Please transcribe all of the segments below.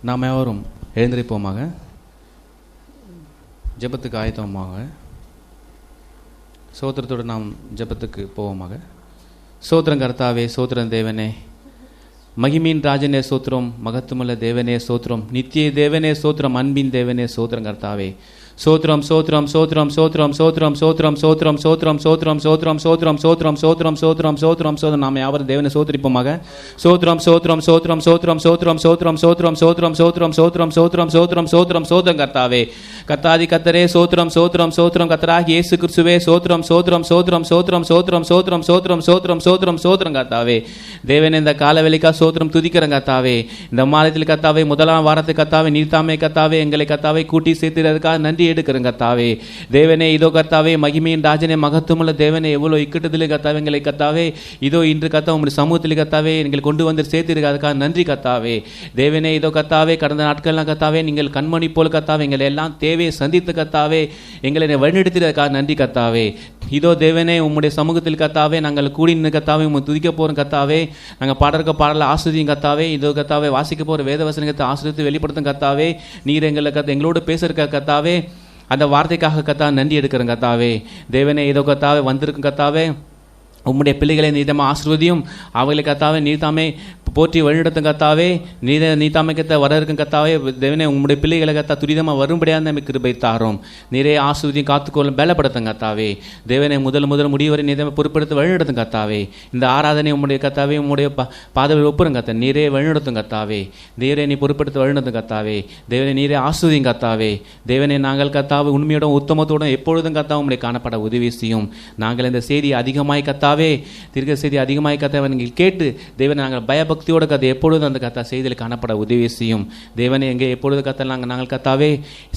நாம் எவரும் எழுந்திருப்போமாக, ஜெபத்துக்கு ஆயத்தமாக, சோத்திரத்தோடு நாம் ஜெபத்துக்கு போவோமாக. சோத்திரம் கர்த்தாவே, சோத்திரம் தேவனே, மகிமின் ராஜனே சோத்திரம், மகத்துமுள்ள தேவனே சோத்திரம், நித்திய தேவனே சோத்திரம், அன்பின் தேவனே சோத்திரம் கர்த்தாவே. சோத்திரம் சோத்திரம் சோத்திரம் சோத்திரம் சோத்திரம் சோத்திரம் சோத்திரம் சோத்திரம் சோத்திரம் சோத்திரம் சோத்திரம் சோத்திரம் சோத்திரம் சோத்திரம் சோத்திரம் சோத்திரம் நாம் யாவரும் தேவனை சோத்திரிப்போமாக. சோத்திரம் சோத்திரம் சோத்திரம் சோத்திரம் சோத்திரம் சோத்திரம் சோத்திரம் சோத்திரம் சோத்திரம் சோத்திரம் சோத்திரம் சோத்திரம் சோத்திரம் சோத்திரம் கர்த்தாவே. கர்த்தாதி கர்த்தரே சோத்திரம் சோத்திரம் சோத்திரம் கர்த்தராகிய இயேசு கிறிஸ்துவே சோத்திரம் சோத்திரம் சோத்திரம் சோத்திரம் சோத்திரம் சோத்திரம் சோத்திரம் சோத்திரம் சோத்திரம் சோத்திரம் கர்த்தாவே. தேவனே இந்த காலவெளிக்கா சோத்திரம் துதிக்கிறேன் கர்த்தாவே. இந்த மாதத்தில் கர்த்தாவே, முதலாம் வாரத்துக்கு கர்த்தாவே நீர்த்தாமே கர்த்தாவே எங்களை கர்த்தாவே கூட்டி சேர்த்துறதுக்காக நன்றி எடுக்கிறேன் கர்த்தாவே. தேவனே இதோ கர்த்தாவே, மகிமையின் ராஜனே, மகத்துவமுள்ள தேவனே, எவ்வளவு இக்கட்டத்திலே கர்த்தாவே எங்களை கர்த்தாவே இதோ இன்று கர்த்தாவே உங்களுடைய சமூகத்தில் கர்த்தாவே எங்களை கொண்டு வந்து சேர்த்திருக்காதுக்காக நன்றி கர்த்தாவே. தேவனே இதோ கர்த்தாவே, கடந்த நாட்கள்லாம் கர்த்தாவே நீங்கள் கண்மணி போல் கர்த்தாவே எங்களை எல்லாம் தேவையை சந்தித்து கர்த்தாவே எங்களை வழிநடத்திறதுக்காக நன்றி கர்த்தாவே. இதோ தேவனே உம்முடைய சமூகத்தில் கர்த்தாவே நாங்கள் கூடி நின்று கர்த்தாவே உம்மை துதிக்க போகிறோம் கர்த்தாவே. நாங்கள் பாடற்க பாடல ஆசிரியம் கர்த்தாவே, இதோ கர்த்தாவே வாசிக்க போகிற வேதவசனத்தை ஆசிரியத்தை வெளிப்படுத்தும் கர்த்தாவே. நீர் எங்களை எங்களோடு பேசுகிற கர்த்தாவே, அந்த வார்த்தைக்காக கர்த்தா நன்றி எடுக்கிறேன் கர்த்தாவே. தேவனே இதோ கர்த்தாவே வந்திருக்கும் கர்த்தாவே, உம்முடைய பிள்ளைகளை நீதமா ஆசீர்வதியும், அவர்களை கர்த்தாவே நீதாமே போற்றி வழிநடத்தும் கர்த்தாவே. நீதாமே கத்த வர இருக்கும் கர்த்தாவே. தேவனே உம்முடைய பிள்ளைகளை கர்த்தா துரிதமாக வரும்படியாக நமக்கு கிருபை தாரும். நீரே ஆசீர்வதியும், காத்துக்கொள்ளும், பலப்படுத்தும் கர்த்தாவே. தேவனே முதல் முடிவரை நீதமே பொறுப்படுத்த வழிநடத்தும் கர்த்தாவே. இந்த ஆராதனை உம்முடைய கர்த்தாவே உம்முடைய பாதவில் ஒப்புறம் கர்த்தா. நீரே வழிநடத்தும் கர்த்தாவே. நீரே நீ பொறுப்படுத்த வழிநடத்தும் கர்த்தாவே. தேவனே நீரே ஆசீர்வதியும் கர்த்தாவே. தேவனே நாங்கள் கர்த்தாவே உண்மையோட உத்தமத்தோடும் எப்பொழுதும் கர்த்தா உம்முடைய காணப்பட உதவி செய்யும். நாங்கள் இந்த செய்தி அதிகமாய் கர்த்தாவே, தீர்க்க செய்தி அதிகமாய் கர்த்தாவே நீங்கள் கேட்டு தேவனை நாங்கள் பயபக்தியோட கதை எப்பொழுதும் அந்த கர்த்தா செய்தியில் காணப்பட உதவி செய்யும். தேவனை எங்கே எப்பொழுது கர்த்தா நாங்கள் கர்த்தாவே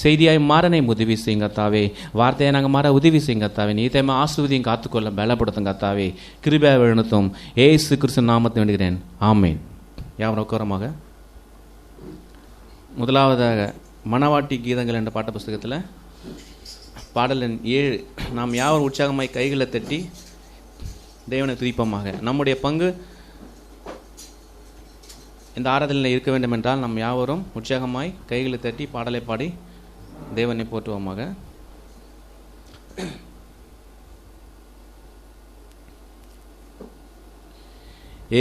செய்தியாய் மாறனை உதவி செய்யும் கர்த்தாவே. வார்த்தையை நாங்கள் மாற உதவி செய்யும் கர்த்தாவே. நீதமா ஆசீர்வதியும், காத்துக்கொள்ள பலப்படுத்தும் கர்த்தாவே. கிருபையை வழிநடத்தும். ஏசு கிறிஸ்து நாமத்தை வேண்டுகிறேன், ஆமென். யாவரும் உட்காரமாக. முதலாவதாக மணவாட்டி கீதங்கள் என்ற பாட்ட புஸ்தகத்தில் பாடல் எண் 7, நாம் யாவரும் உற்சாகமாய் கைகளை தட்டி தேவனை துதிப்போமாக. நம்முடைய பங்கு இந்த ஆராதனையில் இருக்க வேண்டும் என்றால் நாம் யாவரும் உற்சாகமாய் கைகளை தட்டி பாடலை பாடி தேவனை போற்றுவோமாக.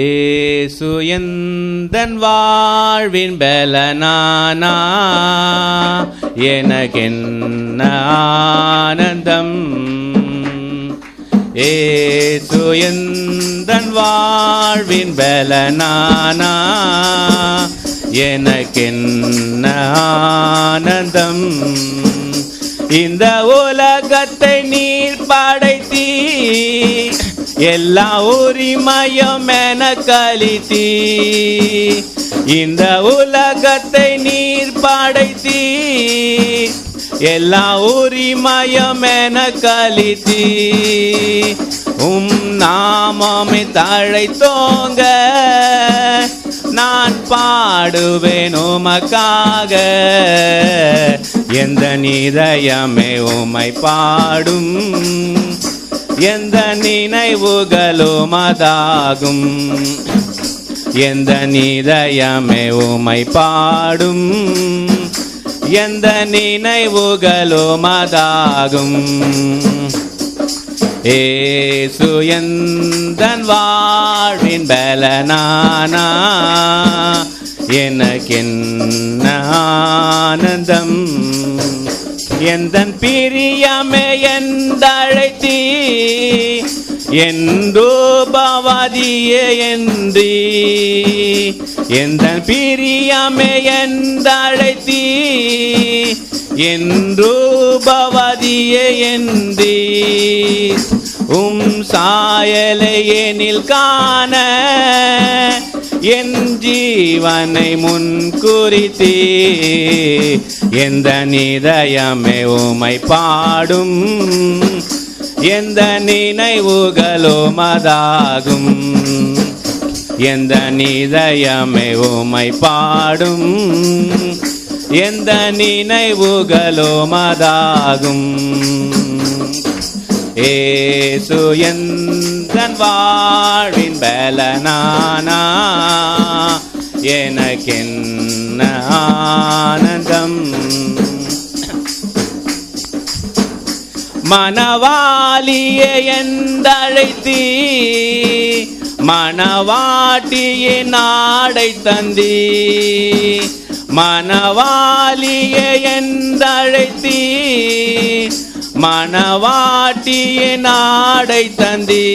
ஏசு எந்தன் வாழ்வின் பலனானா, எனக்கென்ன ஆனந்தம். ஏசு எந்தன் வாழ்வின் பலனானா, எனக்கென்ன ஆனந்தம். இந்த உலகத்தை நீர் படைத்தீ, எல்லா உரிமையும் எனக்கு அளித்தீ. இந்த உலகத்தை நீர் படைத்தீ, எல்லா உரிமையும் எனக்கு அளித்தீ. நாமமே தழைத்தோங்க, நான் பாடுவேன் உமக்காக. எந்த இதயமே உமை பாடும், எந்த நினைவுகளும் அதாகும். எந்த இதயமே உமை பாடும், எந்த நினைவுகளும் அதாகும். ஏசு எந்தன் வாழ்வின் பலனானா, எனக்கென்ன ஆனந்தம். எந்தன் பிரியமே எந்தழைத்தீ, என்றூபவதியே என்றீ. எந்தன் பிரியமே எந்தழைத்தீ, என்றூபவதியே என்றீ. சாயலை எனில் காண, என் ஜீவனை முன் குறித்தீ. எந்த இதயமே உமை பாடும், எந்த நினைவுகளும் அதாகும். எந்த இதயமே உமை பாடும், எந்த நினைவுகளும் அதாகும். ஏசு எந்தன் வாழ்வின் பலனானா, எனக்கென்ன ஆனந்தம். மணவாளியே என்றழைத்தீ, மணவாட்டியே நாடை தந்தீ. மணவாளியே என்றழைத்தீ, மணவாட்டியே நாடை தந்தீ.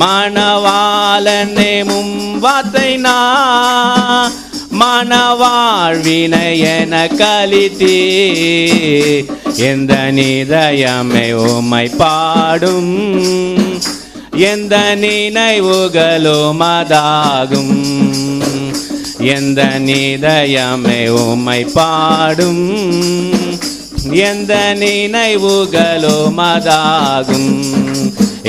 மணவாளனே மும்வாத்தை நான் மணவாழ்வினை என கலித்தீ. எந்த நிதயமே உம்மை பாடும், எந்த நினைவுகளும் அதாகும். எந்த நிதயமே உம்மை பாடும், எந்த நினைவுகளும் அதாகும்.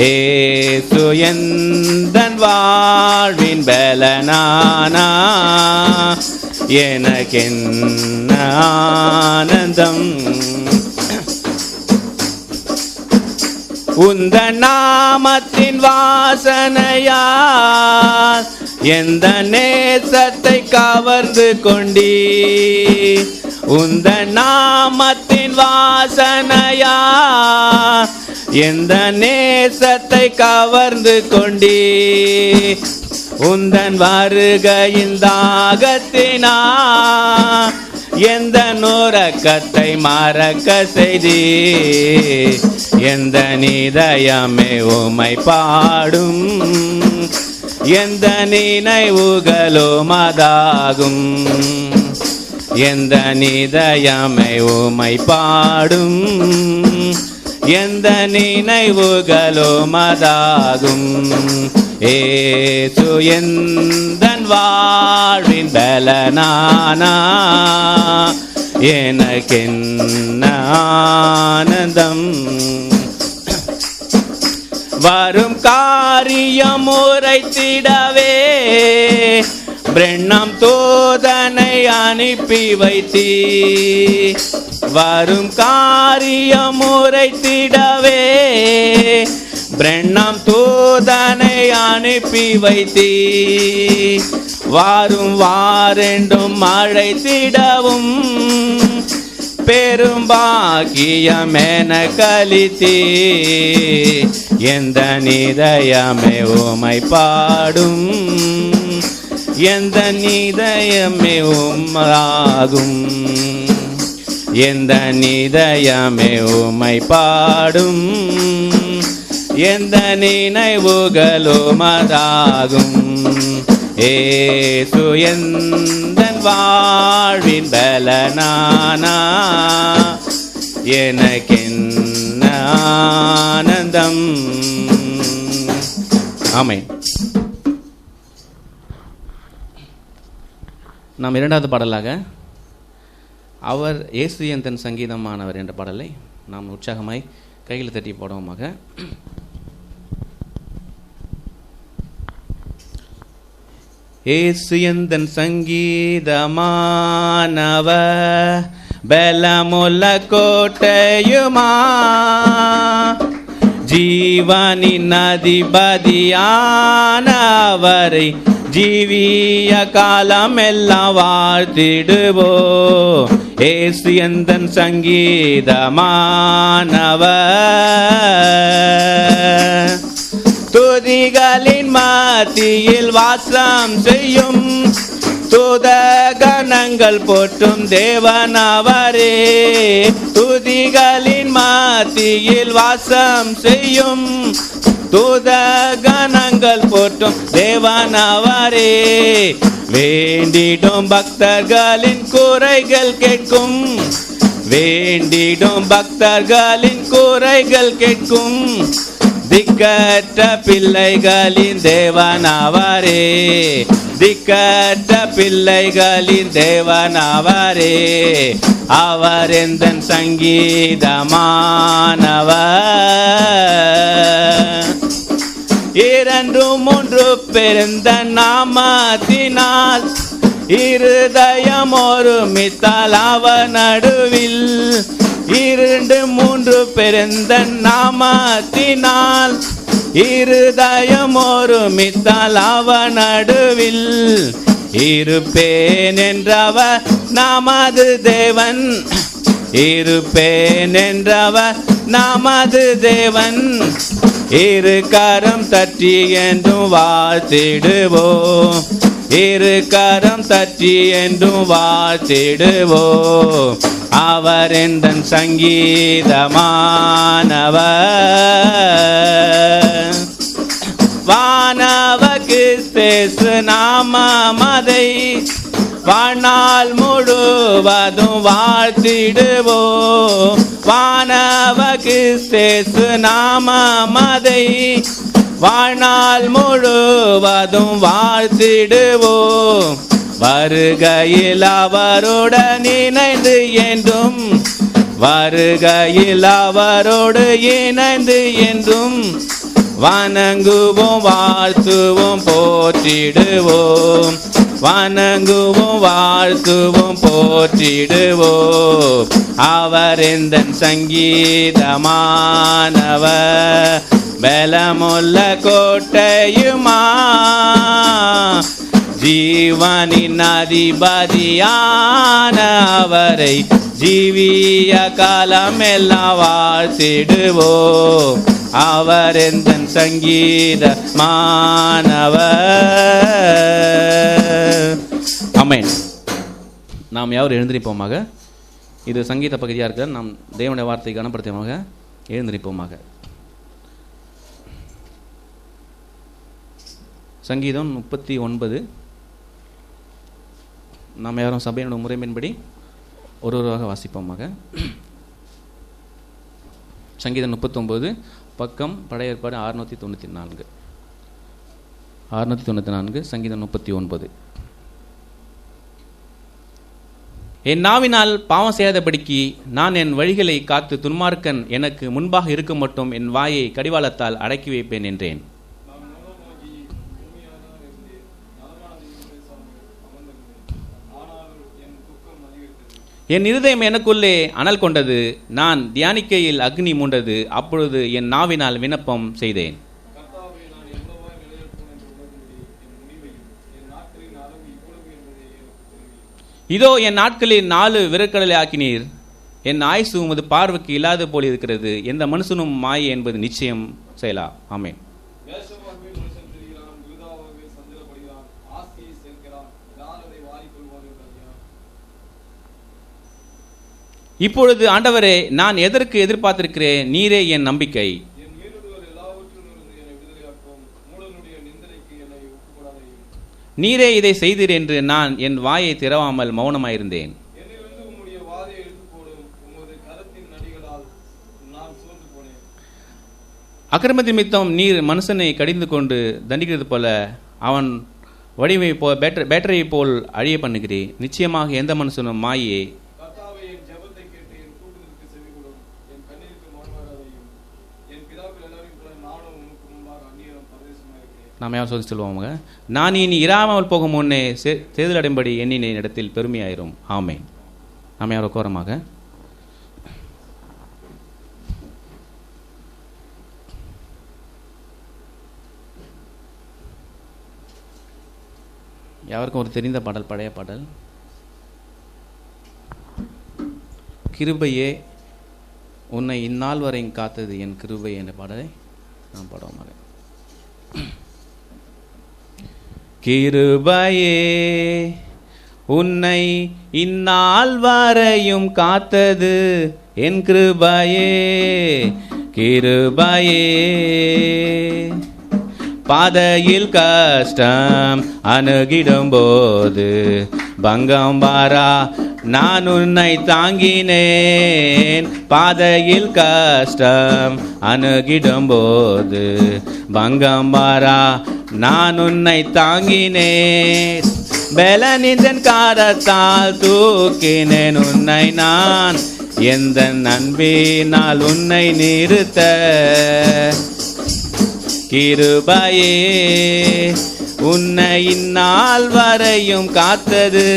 ஏசு எந்தன் வாழ்வின் பலனானா, எனக்கென்ன ஆனந்தம். உந்தன் நாமத்தின் வாசனையால் எந்த நேசத்தை கவர்ந்து கொண்டீ. உந்தன் நாமத்தின் வாசனையால் எந்த நேசத்தை கவர்ந்து கொண்டீ. உந்தன் வருகையின் தாகத்தினா எந்த நுரக்கத்தை மறக்க செய்தீ. எந்த நிதயமே உம்மை பாடும், எந்த நினைவுகளும் அதாகும். எந்த நிதயமே உம்மை பாடும், எந்த நினைவுகளும் அதாகும். ஏசு எந்தன் வாழ்வின் பலனானா, எனக்கென்ன ஆனந்தம். வரும் காரியம் உரைத்திடவே பிரண்ணம் தூதனை அனுப்பி வைத்தீ. வரும் காரியம் உரைத்திடவே பிரண்ணம் தூதனை அனுப்பி வைத்தீ. வாரும் வாரெண்டும் அழைத்திடவும் பெரும் பாக்கியம் என கலித்தீ. எந்த நிதயமே உம்மை பாடும், எந்த நிதயமே உம்மாகும். எந்த நிதயமே உம்மை பாடும், எந்த நினைவுகளும் அதாகும். ஏசு எந்தன் வாழ்வின் பலனானா, எனக்கென்ன ஆனந்தம். ஆமென். நாம் இரண்டாவது பாடலாக அவர் இயேசு என் தன் சங்கீதமானவர் என்ற பாடலை நாம் உற்சாகமாய் கையில் தட்டி போடுவோமாக. இயேசு என் தன் சங்கீதமானவர், பலமுள்ள கோட்டையுமா, ஜீவனின் அதிபதியானவரை ஜீவிய காலம் எல்லாம் வாழ்த்திடுவோ. ஏசு எந்தன் சங்கீதமானவர், துதிகளின் மத்தியில் வாசம் செய்யும் தூதகணங்கள் போற்றும் தேவனவரே. துதிகளின் மத்தியில் வாசம் செய்யும் தூதகணங்கள் போற்றும் தேவனவரே. வேண்டிடும் பக்தர்களின் குறைகள் கேட்கும், வேண்டிடும் பக்தர்களின் குறைகள் கேட்கும் திக்கற்ற பிள்ளைகளின் தேவனவரே. திக்கற்ற பிள்ளைகளின் தேவனவரே. அவர் எந்தன் சங்கீதமானவர். இரண்டு மூன்று பிறந்த நாமத்தினால் இருதயம் ஒருமித்தால் அவர் நடுவில். இரண்டு மூன்று பிறந்த நாமத்தினால் இருதயம் ஒருமித்தால் அவர் நடுவில். இருப்பேன் என்றவர் நமது தேவன், இருப்பேன் என்றவர் நமது தேவன். இரு கரம் தட்டி என்றும் வாழ்த்திடுவோம், இரு கரம் தட்டி என்றும் வாழ்த்திடுவோம். அவர் எந்தன் சங்கீதமானவர், வானவ கிறிஸ்து நாமமதை வாழ்நாள் முழுவதும் வாழ்த்திடுவோம். வானவ கிறிஸ்து நாமமதை வாழ்நாள் முழுவதும் வாழ்த்திடுவோம். வருகையில் அவருடன் இணைந்து என்றும், வருகையில் அவரோடு இணைந்து என்றும் வணங்குவோம், வாழ்த்துவோம், போற்றிடுவோம். வணங்குவோம், வாழ்த்துவோம், போற்றிடுவோம். அவர் எந்தன் சங்கீதமானவர், பலமுள்ள கோட்டையுமா, ஜீவனின் அதிபதியான அவரை ஜீவிய காலமெல்லாம் வாழ்த்திடுவோம். அவர் எந்தன் சங்கீதமானவர். ஆமென். நாம் யாரும் எழுந்திருப்போமாக. இது சங்கீத பகுதியாக இருக்கிற நாம் தேவனுடைய வார்த்தை கனப்படுத்தியமாக எழுந்திருப்போமாக. சங்கீதம் 39. நாம் யாரும் சபையினுடைய முறைமையின்படி ஒருவராக வாசிப்போமாக. சங்கீதம் 39 பக்கம் பழைய ஏற்பாடு 694. 694 சங்கீதம் 39. என் நாவினால் பாவம் செய்யாதபடிக்கு நான் என் வழிகளை காத்து துன்மார்க்கன் எனக்கு முன்பாக இருக்க மட்டும் என் வாயை கடிவாளத்தால் அடக்கி வைப்பேன் என்றேன். என் இருதயம் எனக்குள்ளே அனல் கொண்டது, நான் தியானிக்கையில் அக்னி மூண்டது. அப்பொழுது என் நாவினால் விண்ணப்பம் செய்தேன். இதோ என் நாட்களில் 4 விரற்கடலை ஆக்கினீர். என் ஆயுசு உமது பார்வைக்கு இல்லாத போல் இருக்கிறது. எந்த மனுஷனும் மாயை என்பது நிச்சயம் செய்யலாம். ஆமென். இப்பொழுது ஆண்டவரே, நான் எதற்கு எதிர்பார்த்திருக்கிறேன்? நீரே என் நம்பிக்கை. நீரே இதை செய்தீர் என்று நான் என் வாயை திறவாமல் மௌனமாயிருந்தேன். அக்கிரம நிமித்தம் நீர் மனுஷனை கடிந்து கொண்டு தண்டிக்கிறது போல அவன் வடிவை பேட்டரியை போல் அழிய பண்ணுகிறேன். நிச்சயமாக எந்த மனுஷனும் மாயை. நாம் யாரும் சொல்லி சொல்லுவாங்க, நான் இனி இராமல் போகும் முன்னே தேர்தலடைம்படி எண்ணின இடத்தில் பெருமையாயிரும். ஆமென். நாம் யாரும் கோரமாக. யாருக்கும் ஒரு தெரிந்த பாடல், பழைய பாடல், கிருபையே உன்னை இந்நாள் வரை காத்தது என் கிருபை என்ற பாடலை நாம் பாடுவோமாக. கிருபையே உன்னை இந்நாள் வரையும் காத்தது என் கிருபையே, கிருபையே. பாதையில் கஷ்டம் அணுகிடும் போது பங்கம் வாரா நான் உன்னை தாங்கினேன். பாதையில் கஷ்டம் அணுகிடும் போது பங்கம் வாரா நான் உன்னை தாங்கினேன். பலனின் காரத்தால் தூக்கினேன் உன்னை நான், எந்த அன்பினால் உன்னை நிறுத்த. கிருபையே உன்னை இந்நாள் வரையும் காத்தது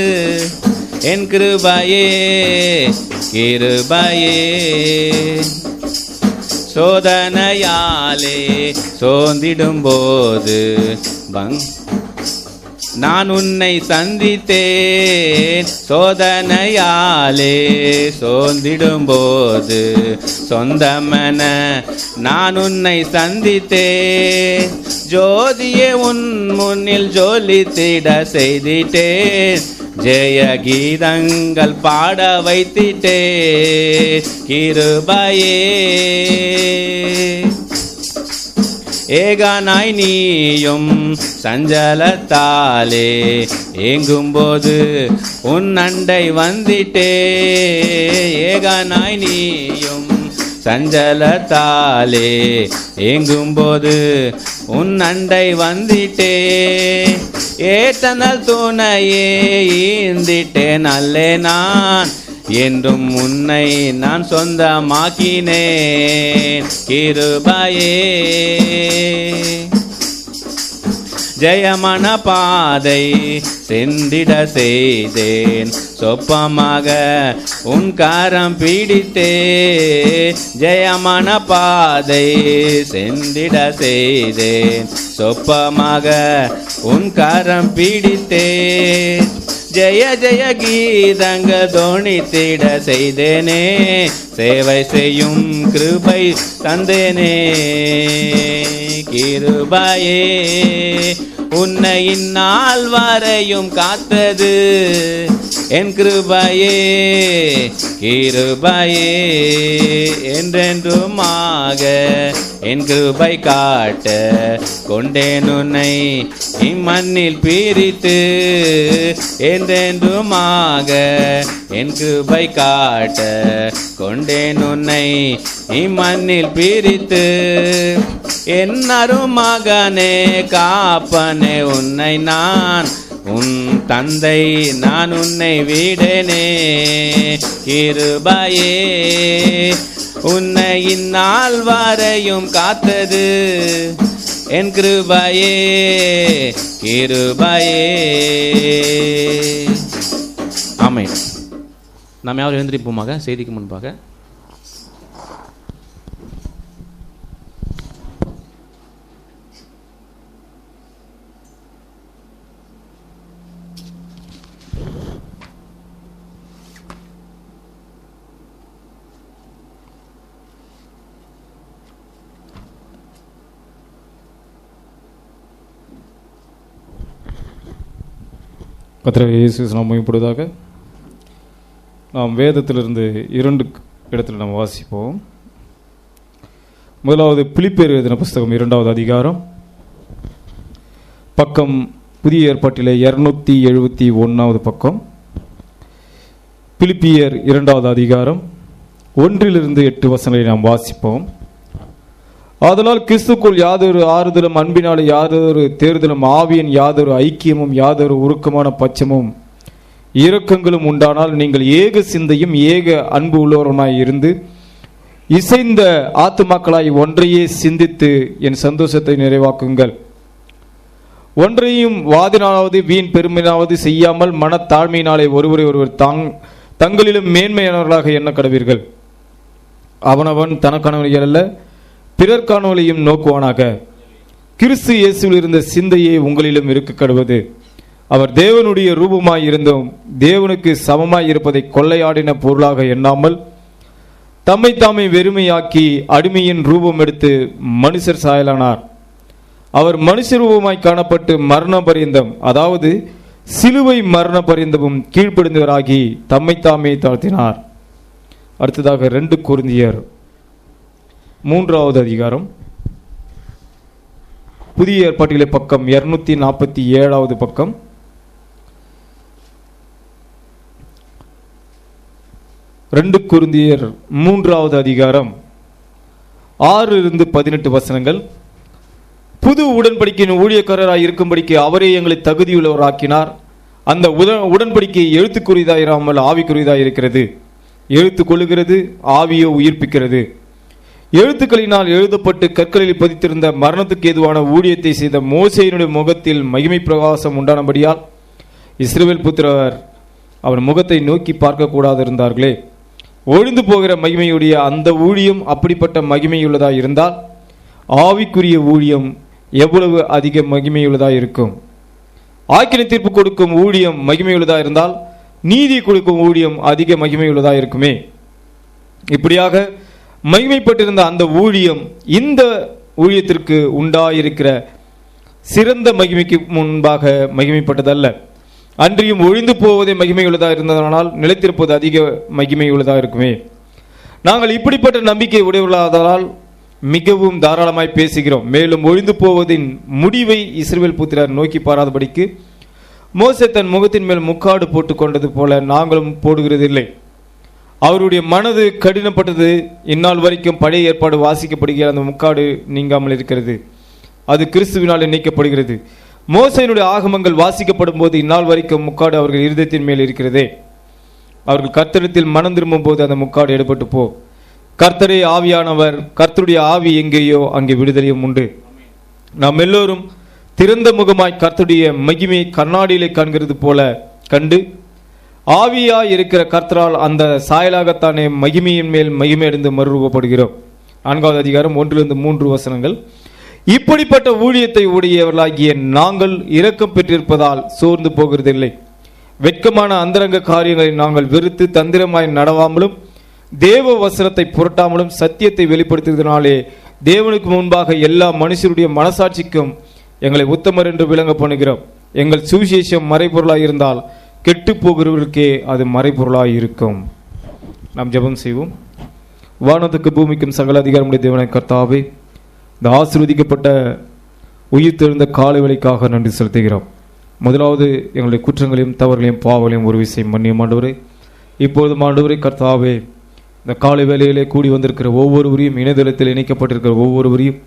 என் கிருபையே, கிருபையே. சோதனையாலே சோர்ந்திடும் போது நான் உன்னை சந்தித்தேன் சோதனையாலே சோர்ந்திடும் போது சொந்தமென நான் உன்னை சந்தித்தேன் ஜோதியே உன் முன்னில் ஜொலித்திட செய்திட்டேன் ஜெய கீதங்கள் பாட வைத்திட்டே கிருபையே ஏகானாய் நீயும் சஞ்சலத்தாலே ஏங்கும்போது உன் அண்டை வந்திட்டே ஏகானாய் நீயும் சஞ்சலத்தாலே ஏங்கும்போது உன் அண்டை வந்திட்டே ஏத்தனல் துணையே ஈந்திட்டேன் அல்லே நான் என்றும் உன்னை நான் சொந்தமாக்கினேன் கிருபையே ஜெயமான பாதை சென்றிட செய்தேன் சொப்பமாக உன் காரம் பிடித்தே ஜெயமான பாதை சென்றிட செய்தேன் சொப்பமாக உன் காரம் பிடித்தே ஜெய ஜெய கீதங்க தோணித்திட செய்தேனே சேவை செய்யும் கிருபை தந்தேனே கிருபையே உன்னை இந்நாள் வரையும் காத்தது என் கிருபையே கிருபையே என்றென்றுமாக என் கிருபை காட்ட கொண்டேன் உன்னை இம்மண்ணில் பிரித்து என்றென்றுமாக என் கிருபை காட்ட கொண்டேன் உன்னை இம்மண்ணில் பிரித்து என் அருமகனே காப்பனே உன்னை நான் உன் தந்தை நான் உன்னை விடனே கிருபையே உன்னை இந்நாள் வரையும் காத்தது என் கிருபையே கிருபையே. ஆமென். நாம் யாரும் எழுந்திருப்போமாக செய்திக்கு முன்பாக கர்த்தராகிய இயேசு நாமம் இப்பொழுதாக நாம் வேதத்திலிருந்து 2 இடத்துல நாம் வாசிப்போம். முதலாவது பிலிப்பியர் எழுதின புஸ்தகம் 2வது அதிகாரம், பக்கம் புதிய ஏற்பாட்டிலே 271வது பக்கம். பிலிப்பியர் 2வது அதிகாரம் 1-8 வசனங்களை நாம் வாசிப்போம். ஆதலால் கிறிஸ்துக்குள் யாதொரு ஆறுதலும் அன்பினாலே யாதொரு தேர்தலும் ஆவியின் யாதொரு ஐக்கியமும் யாதொரு உருக்கமான பட்சமும் இரக்கங்களும் உண்டானால் நீங்கள் ஏக சிந்தையும் ஏக அன்பு உள்ளவருமாய் இருந்து இசைந்த ஆத்துமாக்களாய் ஒன்றையே சிந்தித்து என் சந்தோஷத்தை நிறைவாக்குங்கள். ஒன்றையும் வாதினாலாவது வீண் பெருமையினாவது செய்யாமல் மனத்தாழ்மையினாலே ஒருவரை ஒருவர் தங்களிலும் மேன்மையானவர்களாக எண்ண கடவீர்கள். அவனவன் தனக்கானவர்கள் அல்ல பிறர்கானவர்களையும் நோக்குவானாக. கிறிஸ்து இயேசுவில் இருந்த சிந்தையே உங்களிலும் இருக்க கடவது. அவர் தேவனுடைய ரூபமாய் இருந்தும் தேவனுக்கு சமமாய் இருப்பதை கொள்ளையாடின பொருளாக எண்ணாமல் தம்மை தாமே வெறுமையாக்கி அடிமையின் ரூபம் எடுத்து மனுஷர் சாயலானார். அவர் மனுஷ ரூபமாய் காணப்பட்டு மரண பரியந்தம், அதாவது சிலுவை மரண பரியந்தமும் கீழ்ப்படிந்தவராகி தம்மை தாமே தாழ்த்தினார். அடுத்ததாக 2 கொரிந்தியர் 3வது அதிகாரம், புதிய ஏற்பாட்டிலே பக்கம் 247வது பக்கம். கொரிந்தியர் 3வது அதிகாரம் 6-18 வசனங்கள். புது உடன்படிக்கையின் ஊழியக்காரராய் இருக்கும்படிக்கு அவரே எங்களை தகுதியுள்ளவராக்கினார். அந்த உடன்படிக்கை எழுத்துக்குரியதாயிராமல் ஆவிக்குரியதாய் இருக்கிறது. எழுத்து கொள்ளுகிறது, ஆவியோ உயிர்ப்பிக்கிறது. எழுத்துக்களினால் எழுதப்பட்டு கற்களில் பதித்திருந்த மரணத்துக்கு ஏதுவான ஊழியத்தை செய்த மோசேயினுடைய முகத்தில் மகிமை பிரகாசம் உண்டானபடியால் இஸ்ரவேல் புத்திரர் அவர் முகத்தை நோக்கி பார்க்க கூடாது இருந்தார்களே. ஒழிந்து போகிற மகிமையுடைய அந்த ஊழியம் அப்படிப்பட்ட மகிமையுள்ளதாக இருந்தால் ஆவிக்குரிய ஊழியம் எவ்வளவு அதிக மகிமையுள்ளதாக இருக்கும். ஆக்கினை தீர்ப்பு கொடுக்கும் ஊழியம் மகிமையுள்ளதா இருந்தால் நீதி கொடுக்கும் ஊழியம் அதிக மகிமையுள்ளதா இருக்குமே. இப்படியாக மகிமைப்பட்டிருந்த அந்த ஊழியம் இந்த ஊழியத்திற்கு உண்டாயிருக்கிற சிறந்த மகிமைக்கு முன்பாக மகிமைப்பட்டதல்ல. அன்றியும் ஒழிந்து போவதே மகிமையுள்ளதா இருந்ததனால் நிலைத்திருப்பது அதிக மகிமையுள்ளதா இருக்குமே. நாங்கள் இப்படிப்பட்ட நம்பிக்கை உடையவர்களாததால் மிகவும் தாராளமாய் பேசுகிறோம். மேலும் ஒழிந்து போவதின் முடிவை இஸ்ரவேல் புத்திரர் நோக்கி பாராதபடிக்கு மோசே தன் முகத்தின் மேல் முக்காடு போட்டு கொண்டது போல நாங்களும் போடுகிறதில்லை. அவருடைய மனது கடினப்பட்டது. இந்நாள் வரைக்கும் பழைய ஏற்பாடு வாசிக்கப்படுகிற அந்த முக்காடு நீங்காமல் இருக்கிறது. அது கிறிஸ்துவினாலே நீக்கப்படுகிறது. மோசேயினுடைய ஆகமங்கள் வாசிக்கப்படும் போது இந்நாள் வரைக்கும் முக்காடு அவர்கள் இருதயத்தின் மேல் இருக்கிறதே. அவர்கள் கர்த்தரிடத்தில் மனம் திரும்பும் போது அந்த முக்காடு எடுபட்டு போ. கர்த்தரே ஆவியானவர், கர்த்தருடைய ஆவி எங்கேயோ அங்கே விடுதலையும் உண்டு. நாம் எல்லோரும் திறந்த முகமாய் கர்த்தருடைய மகிமையை கண்ணாடியிலே காண்கிறது போல கண்டு ஆவியாய் இருக்கிற கர்த்தரால் அந்த சாயலாகத்தானே மகிமையின் மேல் மகிமையடைந்து மறுரூபப்படுகிறோம். 4வது அதிகாரம் 1-3 வசனங்கள். இப்படிப்பட்ட ஊழியத்தை உடையவர்களாகிய நாங்கள் இரக்கம் பெற்றிருப்பதால் சோர்ந்து போகிறதில்லை. வெட்கமான அந்தரங்க காரியங்களை நாங்கள் வெறுத்து தந்திரமாய் நடவாமலும் தேவ வசனத்தை புரட்டாமலும் சத்தியத்தை வெளிப்படுத்துவதனாலே தேவனுக்கு முன்பாக எல்லா மனுஷருடைய மனசாட்சிக்கும் எங்களை உத்தமர் என்று விளங்க பண்ணுகிறோம். எங்கள் சுவிசேஷம் மறைபொருளாய் இருந்தால் கெட்டு போகிறவர்களுக்கே அது மறைபொருளாய் இருக்கும். நாம் ஜெபம் செய்வோம். வானத்துக்கு பூமிக்கும் சகல அதிகாரமுடைய தேவனை கர்த்தாவே, இந்த ஆசீர்வதிக்கப்பட்ட உயிர் தெழுந்த காலை வேளைக்காக நன்றி செலுத்துகிறோம். முதலாவது எங்களுடைய குற்றங்களையும் தவறுகளையும் பாவங்களையும் ஒரு விஷயம் மன்னியும் ஆண்டவரே. இப்பொழுதும் ஆண்டவரே கர்த்தாவே, இந்த காலை வேளையிலே கூடி வந்திருக்கிற ஒவ்வொருவரையும், இணையதளத்தில் இணைக்கப்பட்டிருக்கிற ஒவ்வொருவரையும்